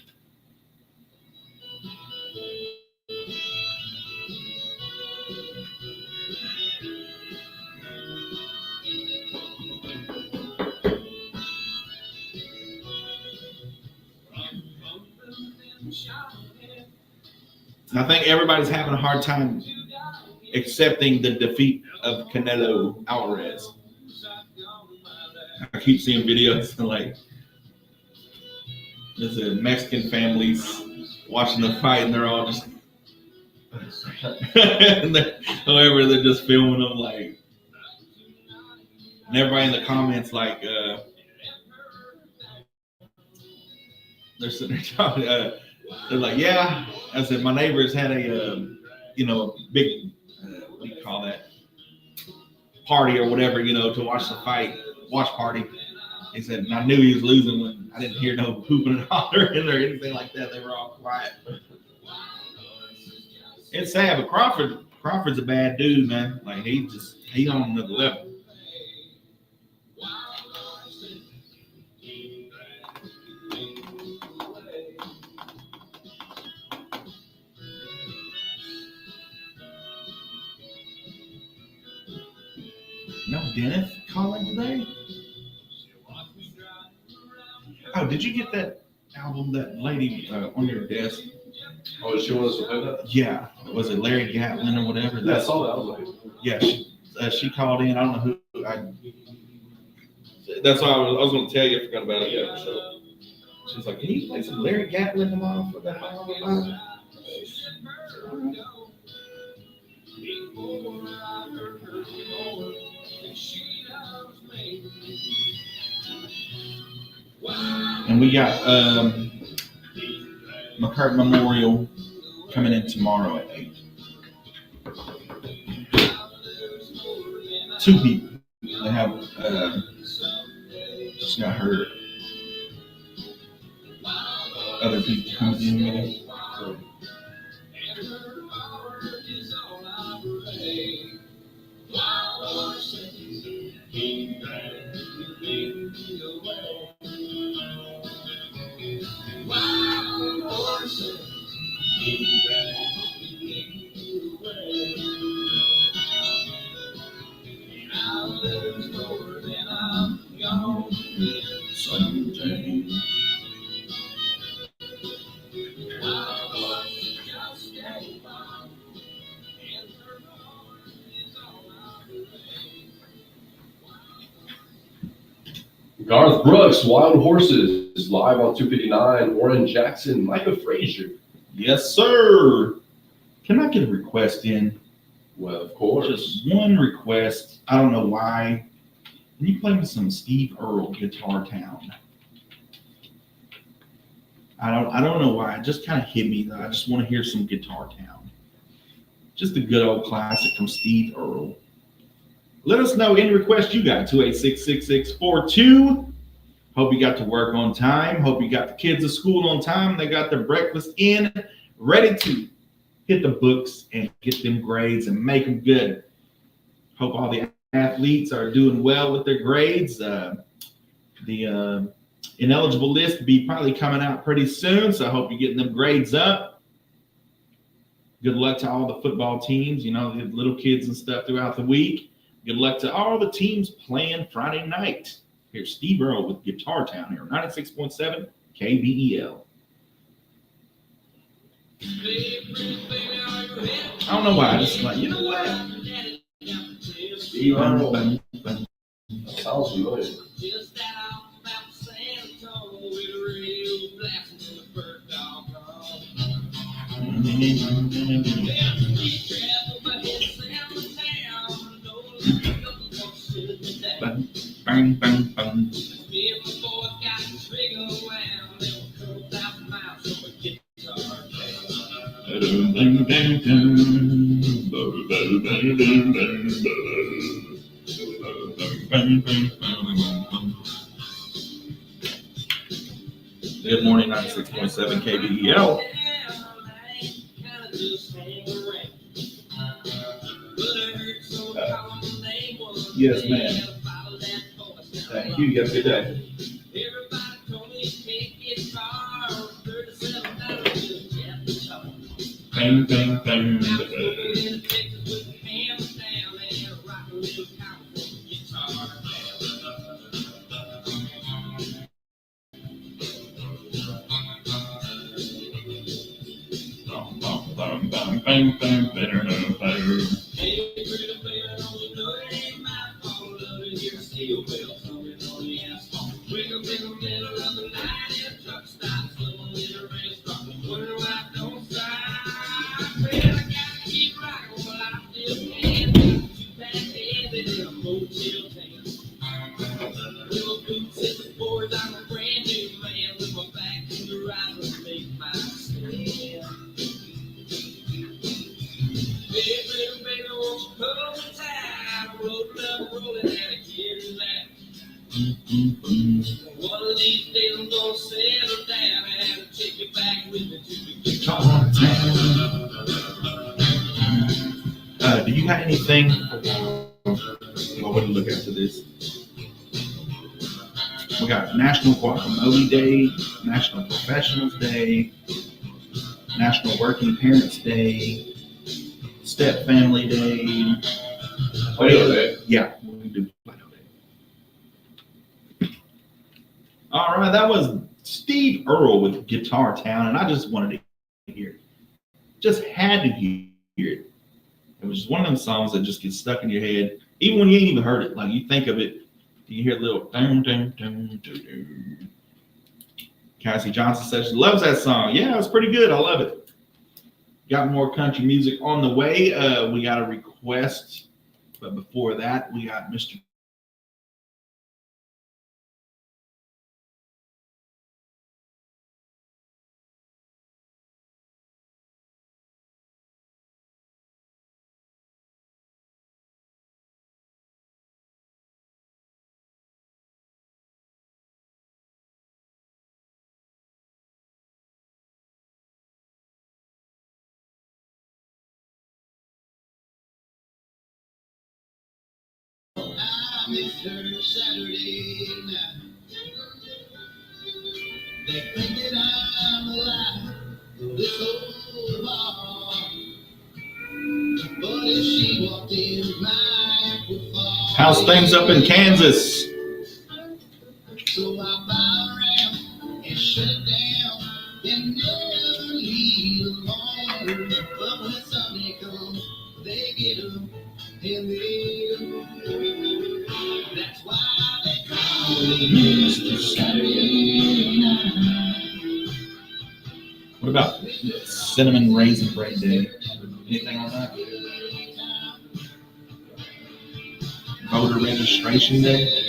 I think everybody's having a hard time accepting the defeat of Canelo Alvarez. I keep seeing videos like there's a Mexican families watching the fight and they're all just and they're just filming them like, and everybody in the comments like they're sitting there talking. They're like, yeah. I said my neighbors had a big what do you call that, party or whatever, to watch the fight, watch party. He said, and I knew he was losing when I didn't hear no pooping and hollering or anything like that. They were all quiet. It's sad, but Crawford's a bad dude, man. Like he's on another level. No Dennis calling today? Oh, did you get that album, that lady on your desk? Oh, did she want us to play that? Yeah. Was it Larry Gatlin or whatever? Yeah, I saw that. I was like, yeah, she called in. I don't know who. That's why I was going to tell you. I forgot about it. Yeah, so she was like, "Can you play some Larry Gatlin tomorrow for that album?" And we got McCart Memorial coming in tomorrow at 8. 2 people. They have just got hurt. Other people coming in with it. Garth Brooks, Wild Horses, is live on 259. Oran Jackson, Micah Frazier. Yes, sir. Can I get a request in? Well, of course. Just one request. I don't know why. Can you play me some Steve Earle, Guitar Town? I don't know why. It just kind of hit me though. I just want to hear some Guitar Town. Just a good old classic from Steve Earle. Let us know any request you got. 286-6642. Hope you got to work on time. Hope you got the kids to school on time. They got their breakfast in, ready to hit the books and get them grades and make them good. Hope all the athletes are doing well with their grades. The ineligible list will be probably coming out pretty soon, so I hope you're getting them grades up. Good luck to all the football teams, the little kids and stuff throughout the week. Good luck to all the teams playing Friday night. Here's Steve Earle with Guitar Town here, 96.7 KBEL. I don't know why. I just like, you know what? Steve Earle. Sounds familiar. Just out about San Antonio with a radio blasting in the bird dog hall. Travel by his sound town. No local should be there. Bang, bang, bang. Me and my boy got the trigger wound. They were 4,000 miles from a guitar Good morning, 96.7 KBEL. Yes, ma'am. Thank you. You have a good day. Everybody told me to take guitar. 37 dollars guitar. Bang, bang, bang. Now I'm in Texas with the hammers down and a rock a little California guitar. Bang, bang, bang, bang, better know better. Hey, pretty baby, don't you know it ain't my fault? Love to hear steel bells thumping on the asphalt. Wake up in the middle of the night and a truck stops. Someone in a race stop. Wonder why I don't stop. Well, I gotta keep rocking while I still can. Too bad heavy in a motel tent. Little boots at the boards, I'm a brand new man with my back to the rise and make my stand. Baby, baby, won't you hold me tight? I'm rolling up, rolling and I get mad. One of these days I'm gonna settle down and take you back with me to the guitar town. Do you have anything? Well, we'll look after this. We got National Guacamole Day, National Professionals Day, National Working Parents Day, Step Family Day. Play-Doh Day. Yeah, we do Play-Doh Day. All right, that was Steve Earle with Guitar Town, and I just wanted to hear it. Just had to hear it. It was just one of them songs that just gets stuck in your head, even when you ain't even heard it. Like you think of it, you hear a little dum dum dum dum dum. Cassie Johnson says she loves that song. Yeah, it's pretty good. I love it. Got more country music on the way. We got a request, but before that, we got Mr. Mr. Saturday night. They think that I'm alive, this old bar. But if she walked in, life would fall. How's things up in Kansas? So I buy around and shut it down and never leave alone. But when Sunday comes, they get up and they go. That's why they call me Mr. Saturday night. What about Cinnamon Raisin Bread Day? Anything on that? Voter Registration Day?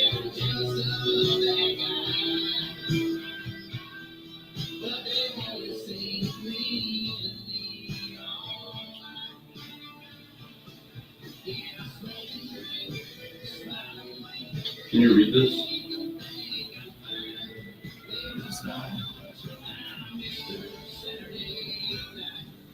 Can you read this?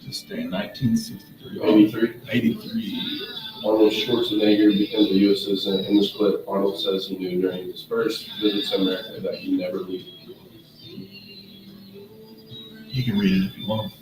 This day in 1963. 83. 83. Arnold Schwarzenegger becomes a U.S. citizen. In this clip, Arnold says he knew during his first visit to America that he never leave. You can read it if you want.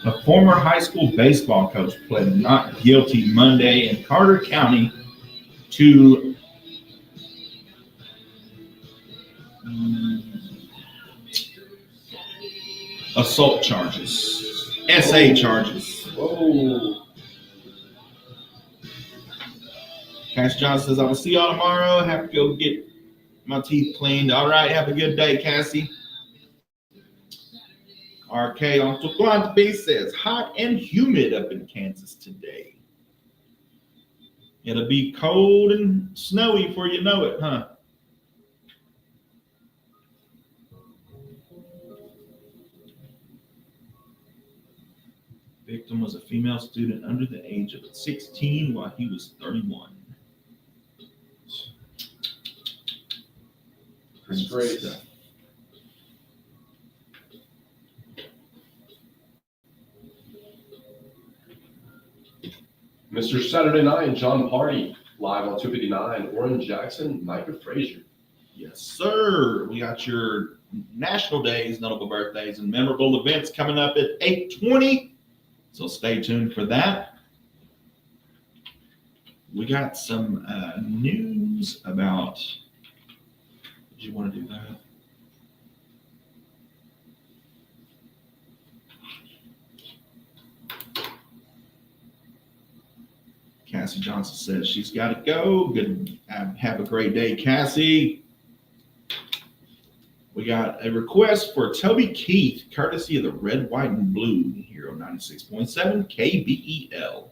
A former high school baseball coach pled not guilty Monday in Carter County to assault charges, SA charges. Whoa. Cash John says, I will see y'all tomorrow. Have to go get my teeth cleaned. All right, have a good day, Cassie. RK on Tuquan B says, hot and humid up in Kansas today. It'll be cold and snowy before you know it, huh? Victim was a female student under the age of 16 while he was 31. It's great. Stuff. Mr. Saturday Night, John Party, live on 259, Oran Jackson, Micah Frazier. Yes, sir. We got your national days, notable birthdays, and memorable events coming up at 8:20. So stay tuned for that. We got some news about. Did you want to do that? Cassie Johnson says she's got to go. Good. Have a great day, Cassie. We got a request for Toby Keith, courtesy of the Red, White, and Blue here on 96.7 KBEL.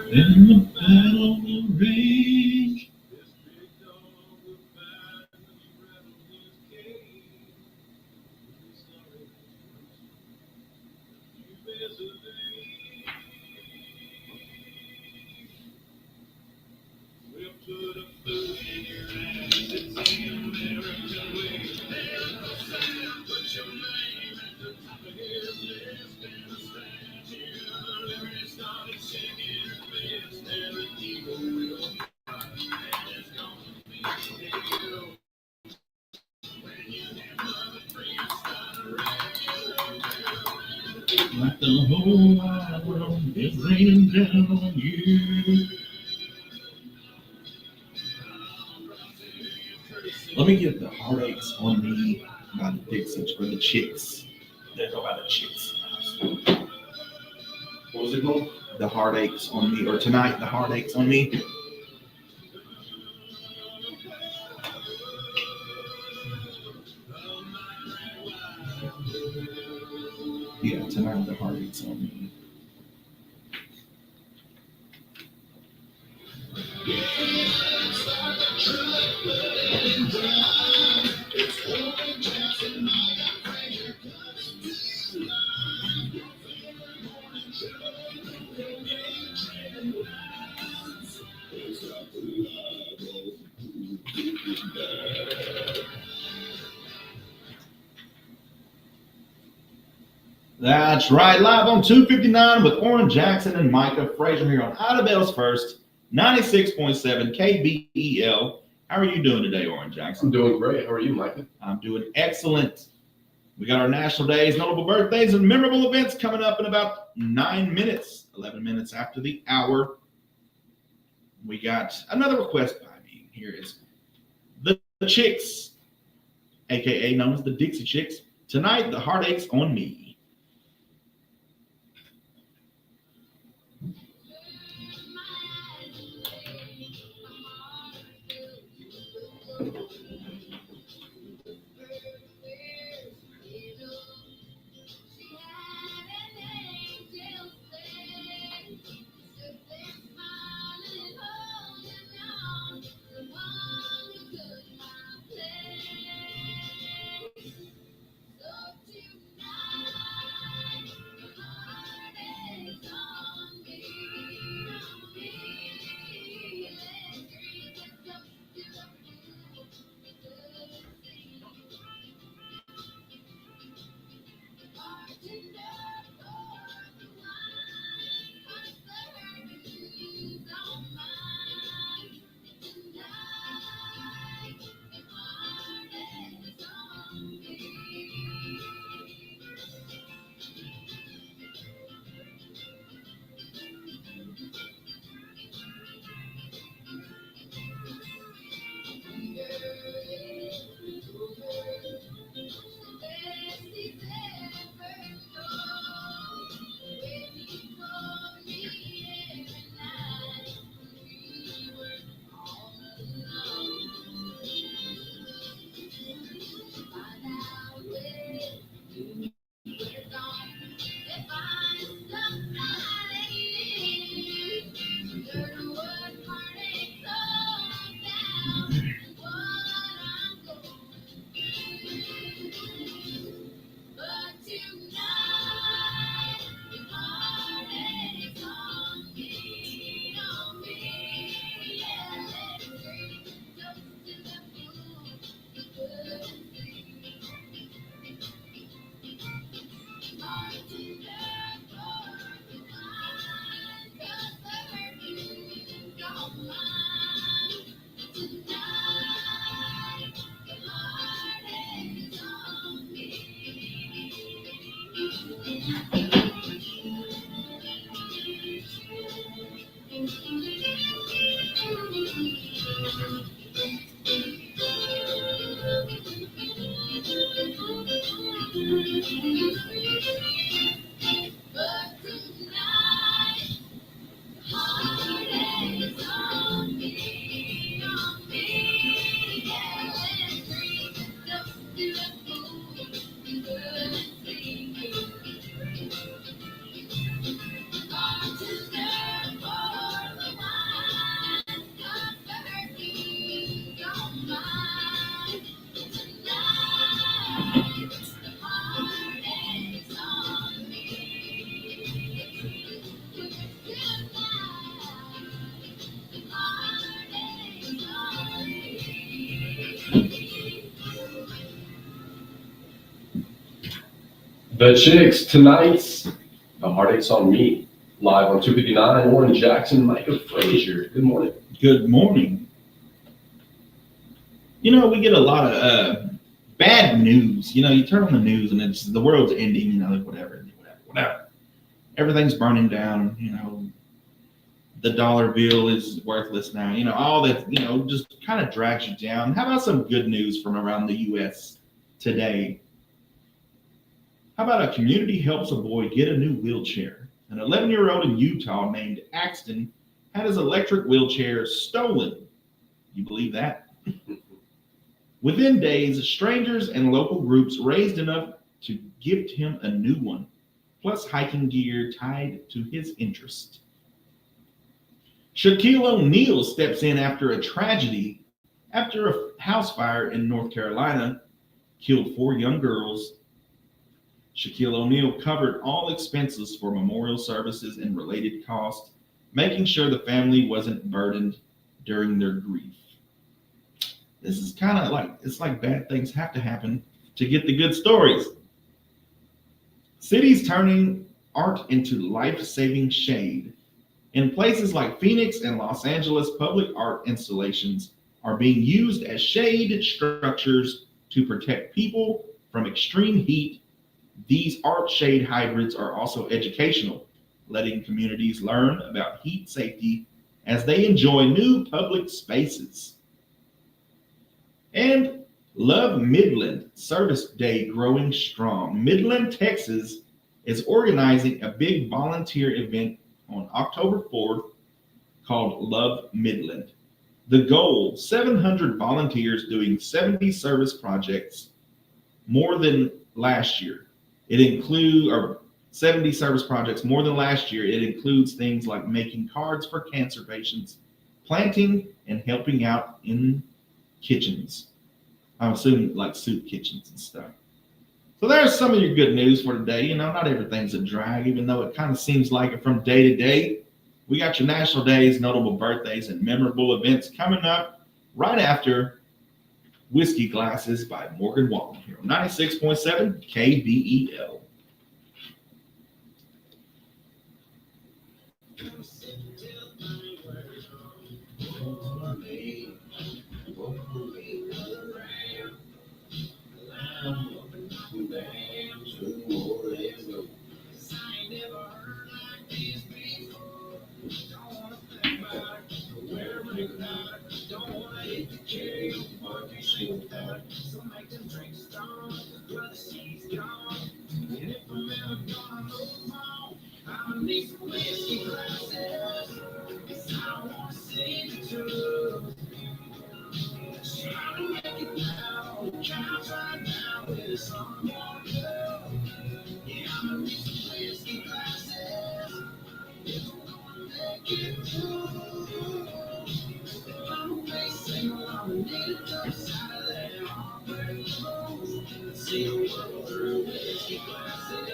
In the battle range. Like the whole wide world is raining down on you. Let me get the heartaches on me by the Dixies for the chicks. They go by the chicks. What was it called? The heartaches on me, or tonight, the heartaches on me. Yeah, tonight, the heartaches on me. That's right, live on 259 with Oran, Jackson, and Micah. Frazier here on Idabel's First, 96.7 KBEL. How are you doing today, Oran Jackson? I'm doing great. How are you, Micah? I'm doing excellent. We got our national days, notable birthdays, and memorable events coming up in about 9 minutes, 11 minutes after the hour. We got another request by me. Here is the Chicks, a.k.a. known as the Dixie Chicks. Tonight, the heartache's on me. The Chicks, tonight's The Heartache's on Me, live on 259, Oran, Jackson, Micah, Frazier. Good morning. Good morning. You know, we get a lot of bad news. You know, you turn on the news and it's the world's ending, you know, whatever. Everything's burning down, you know, the dollar bill is worthless now, you know, all that, you know, just kind of drags you down. How about some good news from around the U.S. today? How about a community helps a boy get a new wheelchair? An 11-year-old in Utah named Axton had his electric wheelchair stolen. You believe that? Within days, strangers and local groups raised enough to gift him a new one, plus hiking gear tied to his interest. Shaquille O'Neal steps in after a tragedy after a house fire in North Carolina killed 4 young girls. Shaquille O'Neal covered all expenses for memorial services and related costs, making sure the family wasn't burdened during their grief. This is kind of like, it's like bad things have to happen to get the good stories. Cities turning art into life-saving shade. In places like Phoenix and Los Angeles, public art installations are being used as shade structures to protect people from extreme heat. These art shade hybrids are also educational, letting communities learn about heat safety as they enjoy new public spaces. And Love Midland Service Day growing strong. Midland, Texas is organizing a big volunteer event on October 4th called Love Midland. The goal, 700 volunteers doing 70 service projects, more than last year. It includes, or 70 service projects more than last year. It includes things like making cards for cancer patients, planting, and helping out in kitchens. I'm assuming like soup kitchens and stuff. So there's some of your good news for today. You know, not everything's a drag, even though it kind of seems like it from day to day. We got your national days, notable birthdays, and memorable events coming up right after Whiskey Glasses by Morgan Wallen here on 96.7 KBEL. So make them drink strong, brother, she's gone. And if I'm ever gonna move on, I'ma need some whiskey glasses. 'Cause I wanna see the truth. Trying to make it now, count right now with someone new. Yeah, I'ma need some whiskey glasses. If I'm gonna make it through. I'm facing, I'ma need a dose out of that heartbreak blues. See the world through whiskey glasses.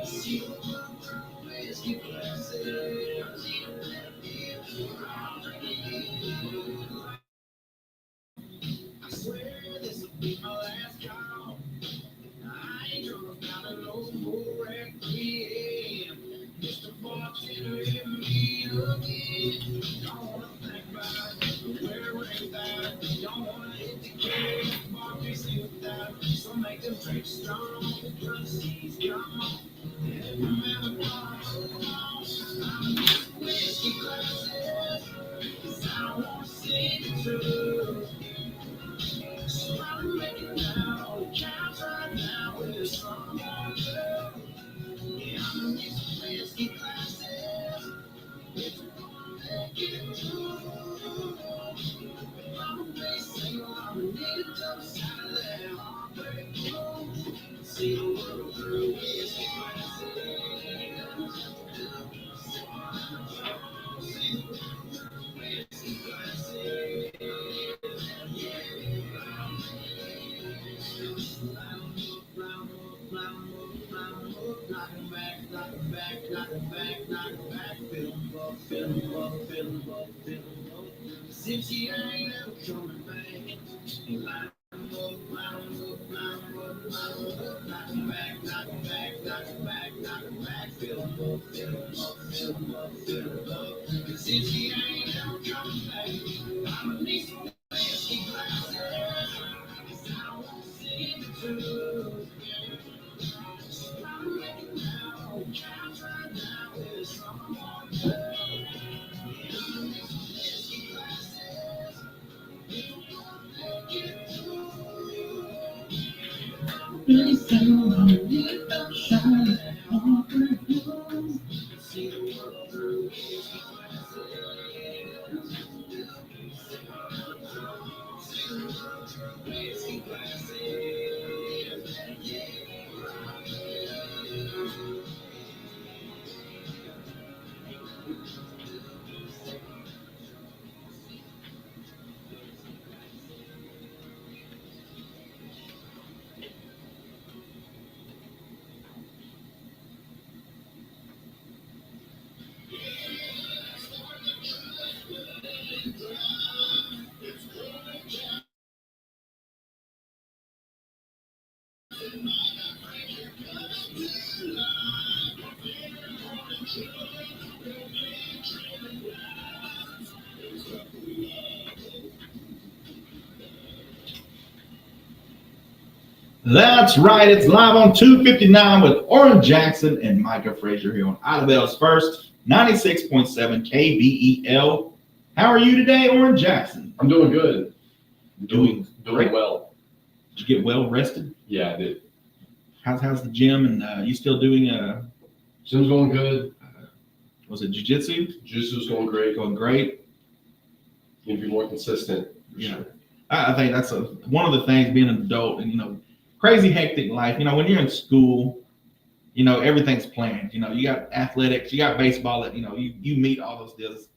See the world through whiskey glasses. I swear this will be my last call. I ain't drunk out of no more requiem. Mr. Bartender, hit me again. Don't wanna think about it, where ain't that? Don't wanna hit the keg, bartender, sleep without. So make them drink strong, because he's gone. And if I'm ever gone, I'm just whiskey glasses. 'Cause I don't wanna see the truth. So I'm making now, count right now with someone new. Yeah, I'm need some whiskey glasses. If I'm gonna make it through. I'm facing, I'ma need a dose out of that heartbreak blues. See the world through whiskey glasses. See the world through whiskey glasses. Since she ain't ever coming back, line 'em up, line 'em up, line 'em up, line 'em up, knock 'em back, knock 'em back, knock 'em back, knock 'em back, fill 'em up, fill 'em up, fill 'em up, fill 'em up. And since she ain't ever coming back, I'ma need some whiskey glasses, 'cause I don't wanna see the truth. So I'm making now, count right now with someone new. Yeah, I'ma need some whiskey glasses. Really feel I'm need a shine at heartbreak blues. See the world through whiskey glasses. See the world through whiskey glasses. Yeah. That's right. It's live on 259 with Oran Jackson and Micah Frazier here on Idabel's First 96.7 KBEL. How are you today, Oran Jackson? I'm doing good. Doing Doing well. Did you get well rested? Yeah, I did. How's the gym? And you still doing Gym's going good. was it jiu-jitsu? Jiu-Jitsu's going great. Going great. Need to be more consistent. For Yeah. sure. I think that's one of the things being an adult and crazy hectic life. When you're in school, everything's planned. You got athletics, you got baseball that you meet all those deals.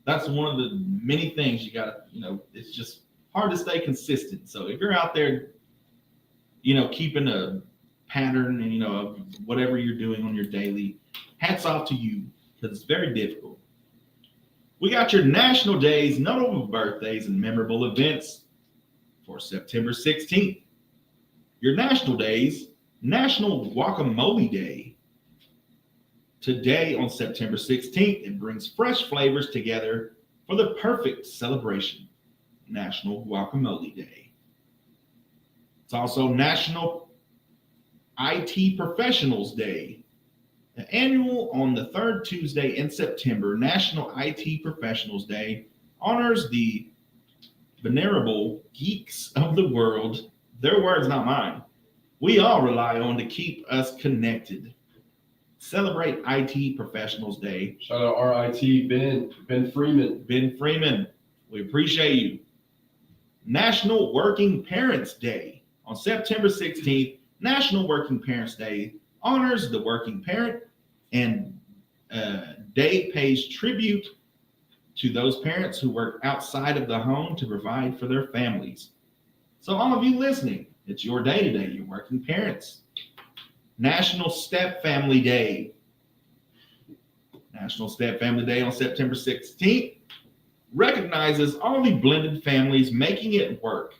That's one of the many things you got to, it's just hard to stay consistent. So if you're out there, keeping a pattern and of whatever you're doing on your daily, hats off to you, because it's very difficult. We got your national days, notable birthdays, and memorable events for September 16th. Your national days: National Guacamole Day. Today on September 16th, it brings fresh flavors together for the perfect celebration. National Guacamole Day. It's also National IT Professionals Day. The annual on the third Tuesday in September, National IT Professionals Day honors the venerable geeks of the world. Their words, not mine. We all rely on to keep us connected. Celebrate IT Professionals Day. Shout out RIT Ben Freeman. Ben Freeman, we appreciate you. National Working Parents Day. On September 16th, National Working Parents Day honors the working parent, and day pays tribute to those parents who work outside of the home to provide for their families. So all of you listening, it's your day today, you working parents. National Step Family Day. National Step Family Day on September 16th recognizes all the blended families making it work.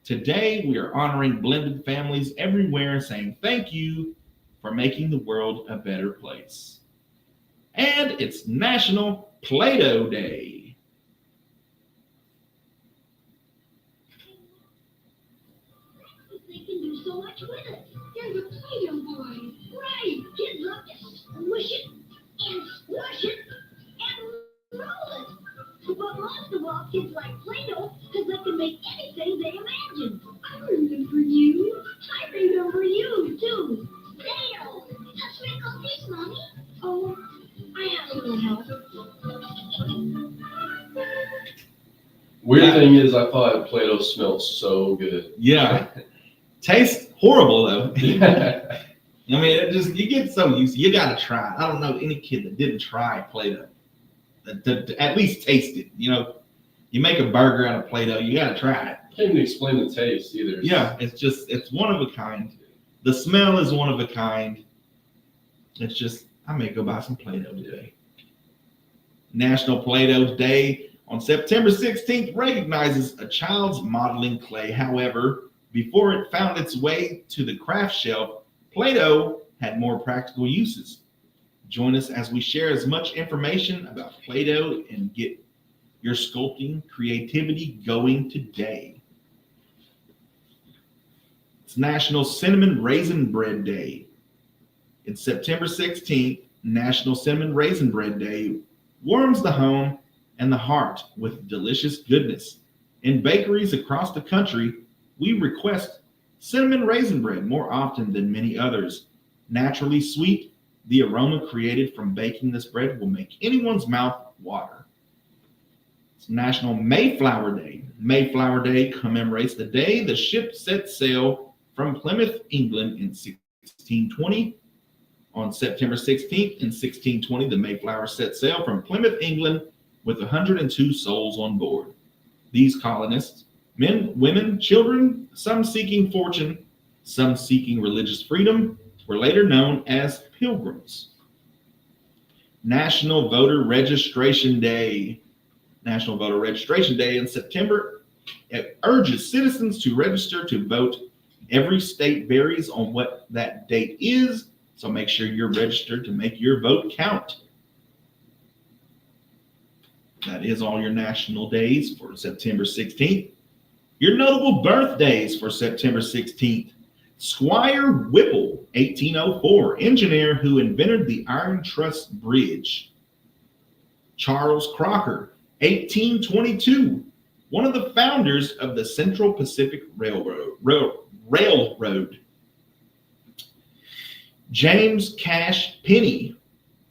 Today, we are honoring blended families everywhere and saying thank you for making the world a better place. And it's National Play-Doh Day. They can do so much with it. There's a Play-Doh boy. Right. Kids love to squish it and squash it and roll it. But most of all, kids like Play-Doh because they can make anything they imagine. I remember you. I remember you, too. Play-Doh. Let's make all this, Mommy. Oh, I have a little help. Weird thing is, I thought Play-Doh smelled so good. Yeah. Tastes horrible, though. Yeah. You get so used to it. You got to try it. I don't know any kid that didn't try Play-Doh. To at least taste it. You make a burger out of Play-Doh, you got to try it. Can't even explain the taste either. Yeah, it's one of a kind. The smell is one of a kind. It's just, I may go buy some Play-Doh today. National Play-Doh Day on September 16th recognizes a child's modeling clay. However, before it found its way to the craft shelf, Play-Doh had more practical uses. Join us as we share as much information about Play-Doh and get your sculpting creativity going today. It's National Cinnamon Raisin Bread Day. It's September 16th, National Cinnamon Raisin Bread Day warms the home and the heart with delicious goodness. In bakeries across the country, we request cinnamon raisin bread more often than many others. Naturally sweet, the aroma created from baking this bread will make anyone's mouth water. It's National Mayflower Day. Mayflower Day commemorates the day the ship set sail from Plymouth, England in 1620. On September 16th in 1620, the Mayflower set sail from Plymouth, England with 102 souls on board. These colonists, men, women, children, some seeking fortune, some seeking religious freedom, were later known as pilgrims. National Voter Registration Day. National Voter Registration Day in September. It urges citizens to register to vote. Every state varies on what that date is, so make sure you're registered to make your vote count. That is all your national days for September 16th. Your notable birthdays for September 16th. Squire Whipple, 1804, engineer who invented the Iron Truss Bridge. Charles Crocker, 1822, one of the founders of the Central Pacific Railroad. James Cash Penney,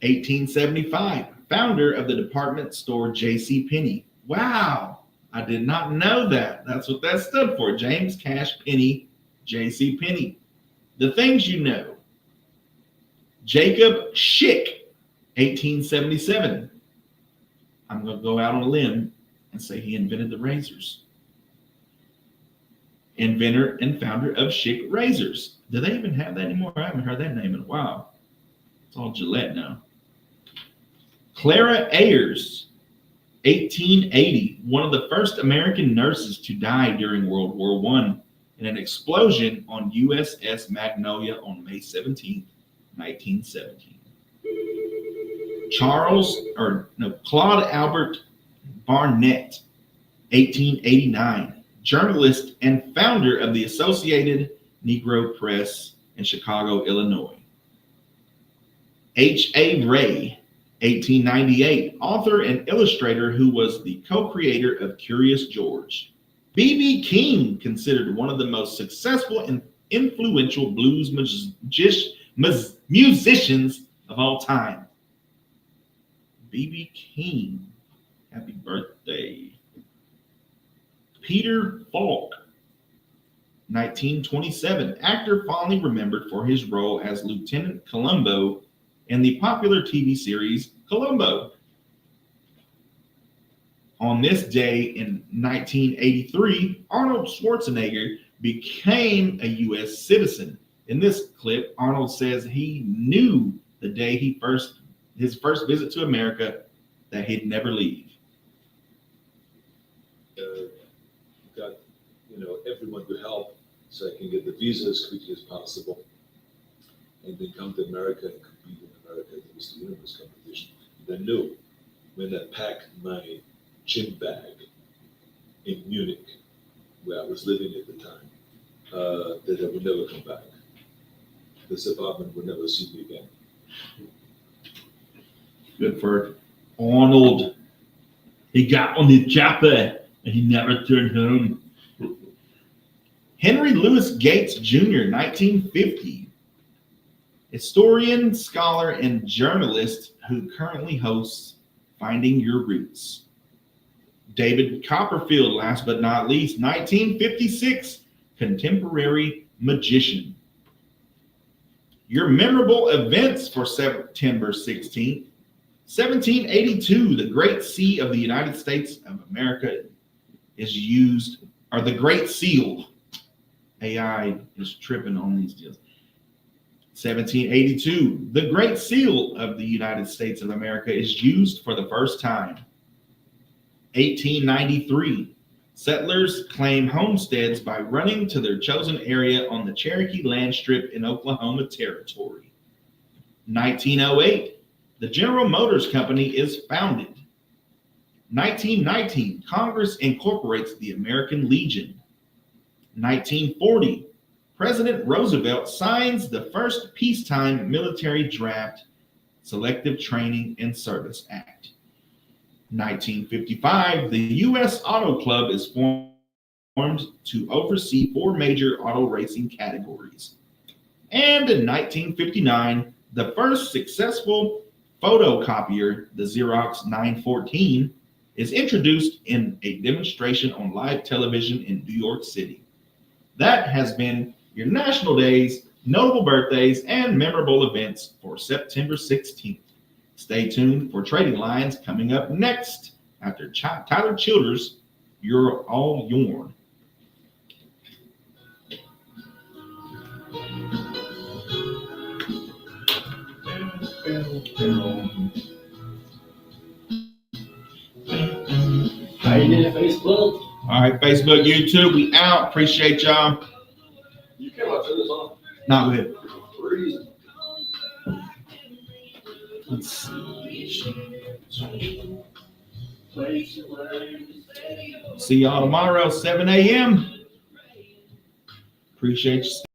1875, founder of the department store J.C. Penney. Wow, I did not know that. That's what that stood for, James Cash Penney, J.C. Penney. The things you know. Jacob Schick, 1877. I'm going to go out on a limb and say he invented the razors. Inventor and founder of Schick Razors. Do they even have that anymore? I haven't heard that name in a while. It's all Gillette now. Clara Ayers, 1880, one of the first American nurses to die during World War I in an explosion on USS Magnolia on May 17, 1917. Claude Albert Barnett, 1889, journalist and founder of the Associated Negro Press in Chicago, Illinois. H.A. Ray, 1898, author and illustrator who was the co-creator of Curious George. B.B. King, considered one of the most successful and influential blues musicians of all time. B.B. King, happy birthday. Peter Falk, 1927, actor fondly remembered for his role as Lieutenant Columbo in the popular TV series Columbo. On this day in 1983, Arnold Schwarzenegger became a U.S. citizen. In this clip, Arnold says he knew the day his first visit to America that he'd never leave. Got everyone to help so I can get the visa as quickly as possible, and then come to America and compete in America at the Mr. Universe competition. And I knew when I packed my gym bag in Munich, where I was living at the time, that I would never come back. This apartment would never see me again. Good for Arnold. He got on the chopper and he never returned home. Henry Louis Gates Jr., 1950. Historian, scholar, and journalist who currently hosts Finding Your Roots. David Copperfield, last but not least, 1956, contemporary magician. Your memorable events for September 16th. 1782, the Great Sea of the United States of America is used, or the Great Seal. AI is tripping on these deals. 1782, the Great Seal of the United States of America is used for the first time. 1893, settlers claim homesteads by running to their chosen area on the Cherokee land strip in Oklahoma Territory. 1908, the General Motors Company is founded. 1919, Congress incorporates the American Legion. 1940, President Roosevelt signs the first peacetime military draft, Selective Training and Service Act. 1955, the U.S. Auto Club is formed to oversee 4 major auto racing categories. And in 1959, the first successful photocopier, the Xerox 914, is introduced in a demonstration on live television in New York City. That has been your national days, notable birthdays, and memorable events for September 16th. Stay tuned for Trading Lines coming up next after Tyler Childers, You're All Yourn. How you doing, Facebook? All right, Facebook, YouTube, we out. Appreciate y'all. You cannot turn this off. Not good. Freezing. Let's see. See y'all tomorrow, 7 a.m. Appreciate you.